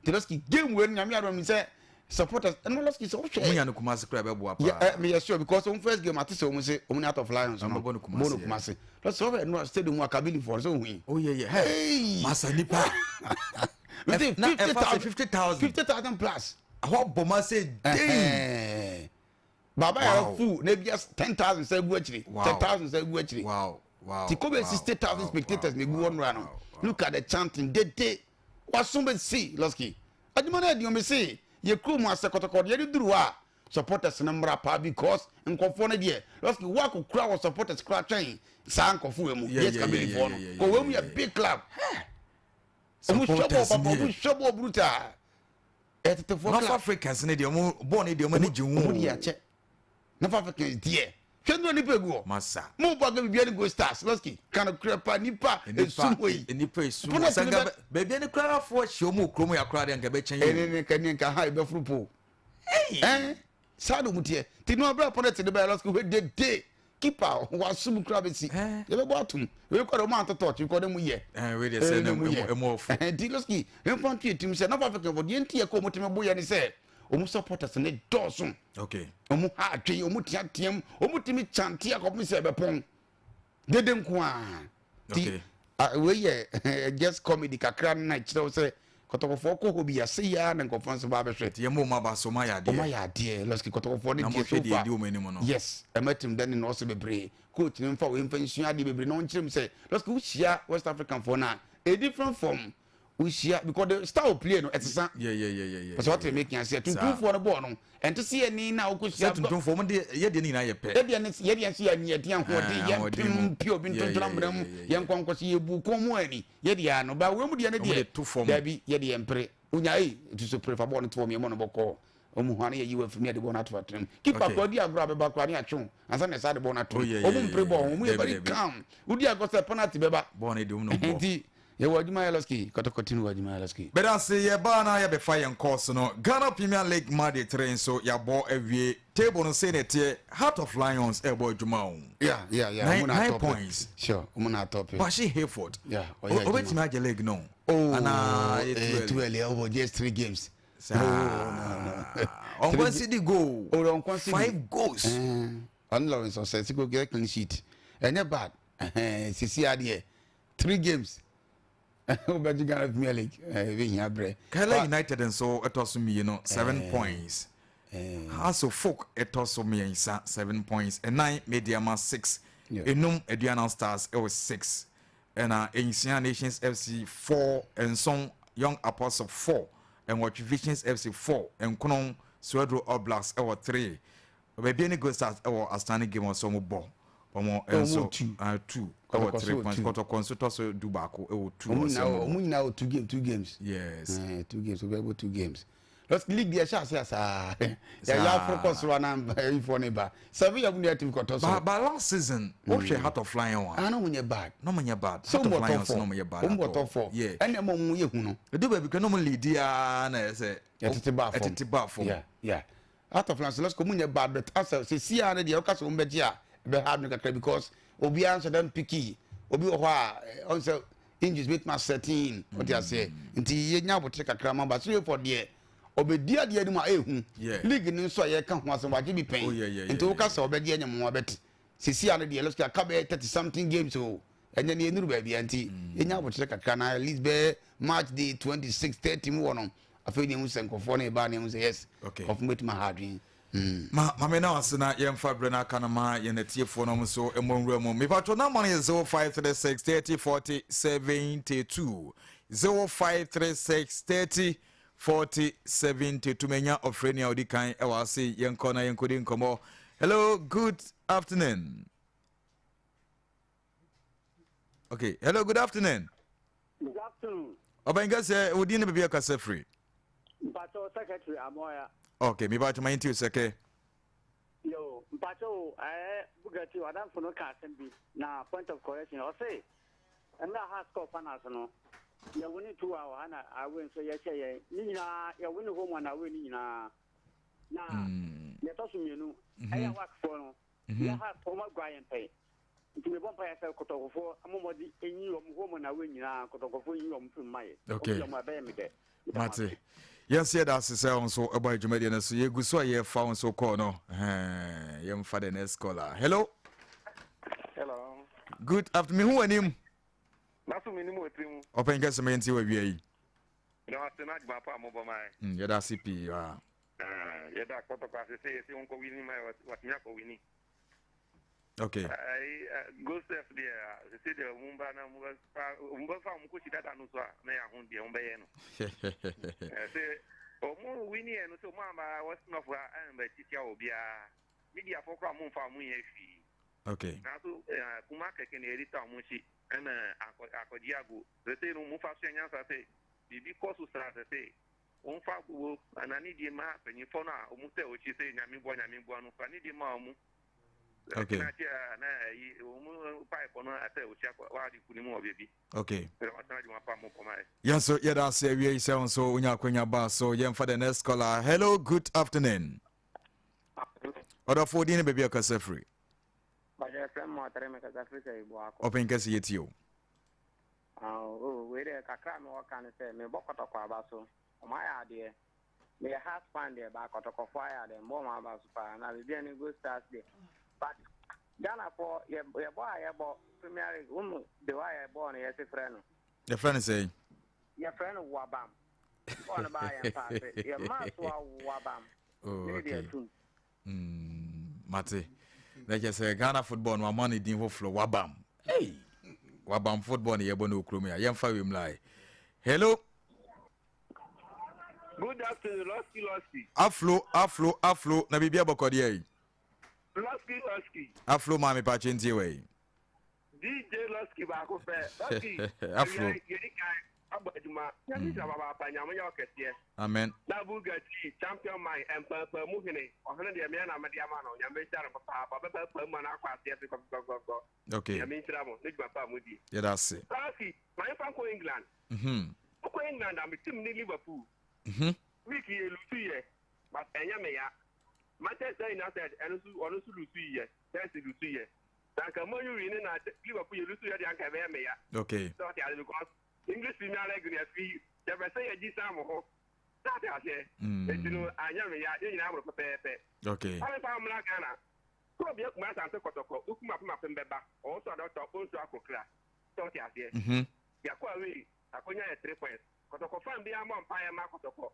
the loski game we nyame adom mi say supporters and no loski so share munya no kumase kra be boa pa me sure because on first game at say say out of Lions no bono kumase let's over no stadium Kabili for so hui oh yeah hey masa nipa we think 50,000 plus how boma say damn baba ya full na bia 10,000 say gu achiri 10,000 say gu achiri wow ti ko be 60,000 spectators na gu one run look at the chanting they wasumbe see loski adimana di o me see ye crew mu Kotoko ye duru a supporters na mra pa because nkofo na de loski work kura was supporters kura train sa nkofo emu yes Kabili for no ko we mu a big club supporters mu shobo bruta etete for North Africans ne de mo born ne de mo ne jiwu mo ya che North Africans de Kendro ni pegu masa mo ba ga bibia ni go stars loski kana kura pa nipa esumoi nipa esu sanga bebia ni kura for show mo kromo ya kura de nka be chen ne ka ha be frupo sadu mutie ti no abra opponent de be loski we de keeper wasum kura be si ye be boatum we ko do man to touch ko de mu ye we dey say no mo ofu ti loski infantry team say North Africa for de ntie ko mo teme boya ni say omu supporters ne dosun okay omu ha atwe omu tiatem omu timi chanti akopim se be pon dede nko a okay we ye just comedy kakra na chiro say Kotoko for ko bi ase ya na conference ba be hwet ye mo ma ba so ma ya de o ma ya de loski Kotoko for ne die so fa yes ematim then no so bebre coach ne mfa we mfa nsua de bebre no nchirem say loski we share West African for na a different form we share because the style play no etsa yeah because what they make you say 2 for the ball no and to see any na ko share 2 for mo de ye de ni na ye pe ye de see ani ye de ho de ye pio bin to tram bram ye nkwanko se ye bu ko mo ani ye de ya no ba we mu de ne de da bi ye de empre unya yi to so prefer ball no to me mo no boko omu hwane ye yiwe fumi de ball na to atrim keeper ko di agro abeba ko ani atwon ansa na sa de ball na to omu mpre ball omu ye very calm udi agosa penalty beba ball ne de um no ball ye wajuma ya loski Kotoko tinu wajuma ya loski but I say ye ba na ye be fa ye course no Ghana Premier League Monday train so ya bo awie table no say net Heart of Lions e bo adwuma o yeah 9 points sure na top but she Hayford yeah obetimi age league no ana too early over just 3 games no on one city goal on 5 goals on Lawrence says go get clean sheet and bad sisi ade 3 games Obaji Ghana Premier League we here bre Kala United and so etoso me 7 points Haso folk etoso me 7 points and 9 Mediama 6 enum Aduana Stars it was 6 and Ancient Nations FC 4 and some Young Apostle 4 and watch Visions FC 4 and Konon Swedro All Blacks 3 baby any go start ASANTE game on some ball and so 2 3 points KOTOKO so do back 2 now 2 games yes 2 games we able 2 games let's league the chance ya focus one and for neighbor 7 year we team KOTOKO but last season what she had to fly on I know when you bad so what top yeah and them mu ye hu no do baby can normally dia na say bar form yeah out of lance let's come in bad but as say see na dey okasa umbeji a be hard no kakra because obi answer them picky obi ho a on say injuries with my 13 what you say nti ye nya botre kakra ma ba so for there obedia de ni ma ehu league ni so ye ka ho asem waje bi pen nti okasa obedi anyam mo bet see na dey let's ka be 30 something games so enye ni enuru ba bia nti ye nya botre kakra na at least be match day 26 30 mu wono afei ni mu senkofo na ba na mu say yes of met my hard ma me na wasena yemfa bre na kana ma ye netiefo no so emonwura mu me patro na money 0536 30 40 72 0536 30 40 72 menya ofrenia odi kan e wa se yenko na yenkodi nkomo. Hello, good afternoon. Okay, hello, good afternoon. Good afternoon. Obenga se odi ne bebia kasa free. Mpacho secretary Amoya. Okay, me ba to mind you seke. Yo, Mpacho Bugatti wadan fono ka sembi na point of correction. O say and na has score panas no. Ya woni 2 hour na awen so ye che ni na ya woni home na awen ni na ya to so mienu aya work for no ya ha for ma gwayen pay nti me bon pa ya sel KOTOKO amomodi enyi om home na awen ni na KOTOKO enyi om fun mai okay ma ba me de mate yes yeah that's say on so about jumedi na so ye gu so ye fa on so call no ye mfa the next caller. Hello good afternoon who anim naso minimu etrimu open guess me nti wa wi yi no asena juma pa mo bo mai ye da CP ye da KOTOKO se unko wini mai watinya ko wini okay go step there se de mumba na mumba fa mu ko chidata no so na ya hu de umbe ye no se o mu wini e no so mu amba wasno for amba titia obia media for kwa mu fa mu ye fi okay na so kuma keke ne edita mu chi ana akodiago se no mu fa so nya sa se bibi ko so sra se on fa go anani di ma penyi fo na o mu te o chi se nyame bo no fa ni di ma o mu okay na o mu pa ko no ate o chi wa di kuni mu o bebi okay pero asana di ma pa mo ko mai yes so yeah that's we say on so unya kwenya ba so yem for the next caller. Hello, good afternoon. Order 14 baby akasa free Baje friend mo tare me ka free say bo ako open kasi yetio we de kakra me o kan say me bo KOTOKO abaso o ma ya de me has fan de ba KOTOKO for ya de mo ma abaso pa na be any go start de but Ghana for ye bo Premier League the way ye bo na ye se friend no your friend say your friend wabam on ba ya pa ye ma so wabam okay mate like I say Ghana football no money din ho flow wabam hey wabam football ye bo no kromia ye mfa wem lai. Hello, good afternoon Losky aflo na bibia bokodi ai Losky aflo ma me pa chentie we DJ Losky ba ko fe Losky aflo yedi kai abaduma nyami sa baba pa nyamo ya okese amen na Bugatti champion man empa mu hene ohene de me na me de ama no nyame sare papa papa ma na kwa ase go okay nyame sira mo ne juma pa mu di yeah that's it Losky my fan ko England ko England am team ni Liverpool week ye lusu ye but enya me ya Manchester United onu su lusu ye Chelsea lusu ye danka mo yu ni na Liverpool ye lusu ye de anka be me ya okay so ya because English Premier League ne fi ya be say ji sam ho that ya say etinu anya me ya ye nyina amro pepe okay ala pa mla Ghana ko bi kuma ASANTE KOTOKO ukuma pa pembeba o so do to o so akokra so ya say ya kwa we akonya 3 points KOTOKO fan bi am pa ya ma KOTOKO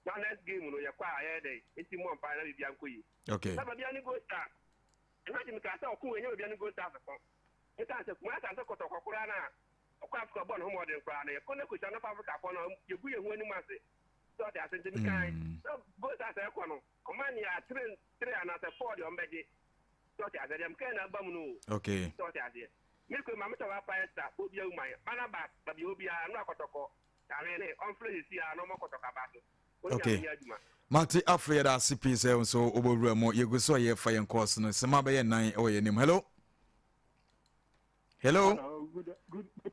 na next game no ya kwa aye dey enti mo mpa na bibia nkoyi okay na bibia ni go star imagine ka sa okun enye bibia ni go star so eta se kuma ASANTE KOTOKO kura na okwa Africa born ho modern kura na ye kone ko chana Africa for na ye gu ye hu ani mase So they are saying kind. So both as a kono. Command ya three and as a 4 on beji. So they are them kind of bum. Okay. So they are there. Milk mamma to our fire star. Obia my banaba. But you be a no kotoko. Tarene on flesh here no more kotoka battle. Okay. Mati afraid that CP so oboramo you go so ye fire course no sama be 9 or your name. Hello. Hello. Good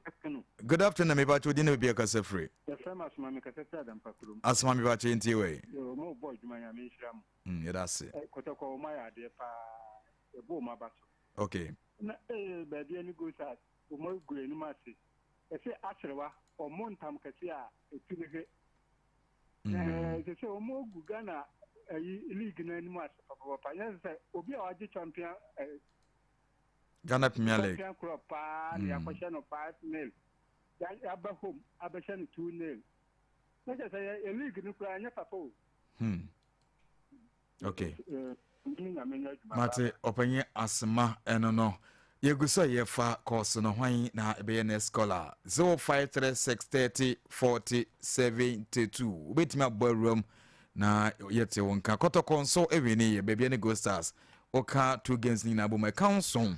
afternoon. Good afternoon, me bacho dine be akase free. The famous mama kaseta dan pakurum. Asma me bacho nti we. Yo mo boy duma ya me hram. Yeah, that's it. Kotoko ma ya de pa e bo ma baso. Okay. Na ba dia ni go sa o mo go enu ma se. E se asrewa o montam kase a etire he. Se o mo gu Ghana league na enu ma se papa. Yes say obi a waje champion Ghana Premier League. Champion club pa ya kwasha no 5-0. Ya ba home abasha no 2-0. Na just say a league no kura anya papa o. Okay. Mate openye asma eno no. Yeguso ye fa course no hwan na ebe na scholar 0536304072. Ubetimi abawrum na yete wonka Kotoko so ewini ye bebia ne Go Stars. Oka 2 games ni na bo my council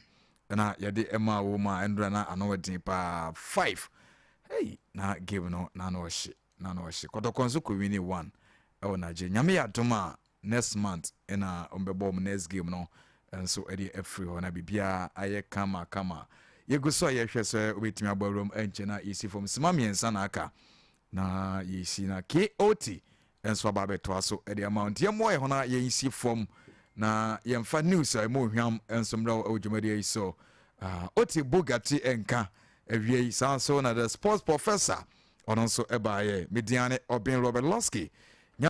na yade ema wo ma endra na anodin pa 5. Hey, na game no na no hye. Kotoko so ko wini 1. E na je nyame ya doma next month ena ombebo next game no and so edi free ho na bibia aye kama yeguso ye hwese obetimi abarom enche na isi from simamiensa na aka na yisi na KOT enso ababeto aso edi amount ye mo ye ho na ye isi from na ye mfa news ay mo hwam enso mra ojumadi so oti bugatti enka ewie sanso na the sports professor ononso ebaye mediane Obin Robert Losky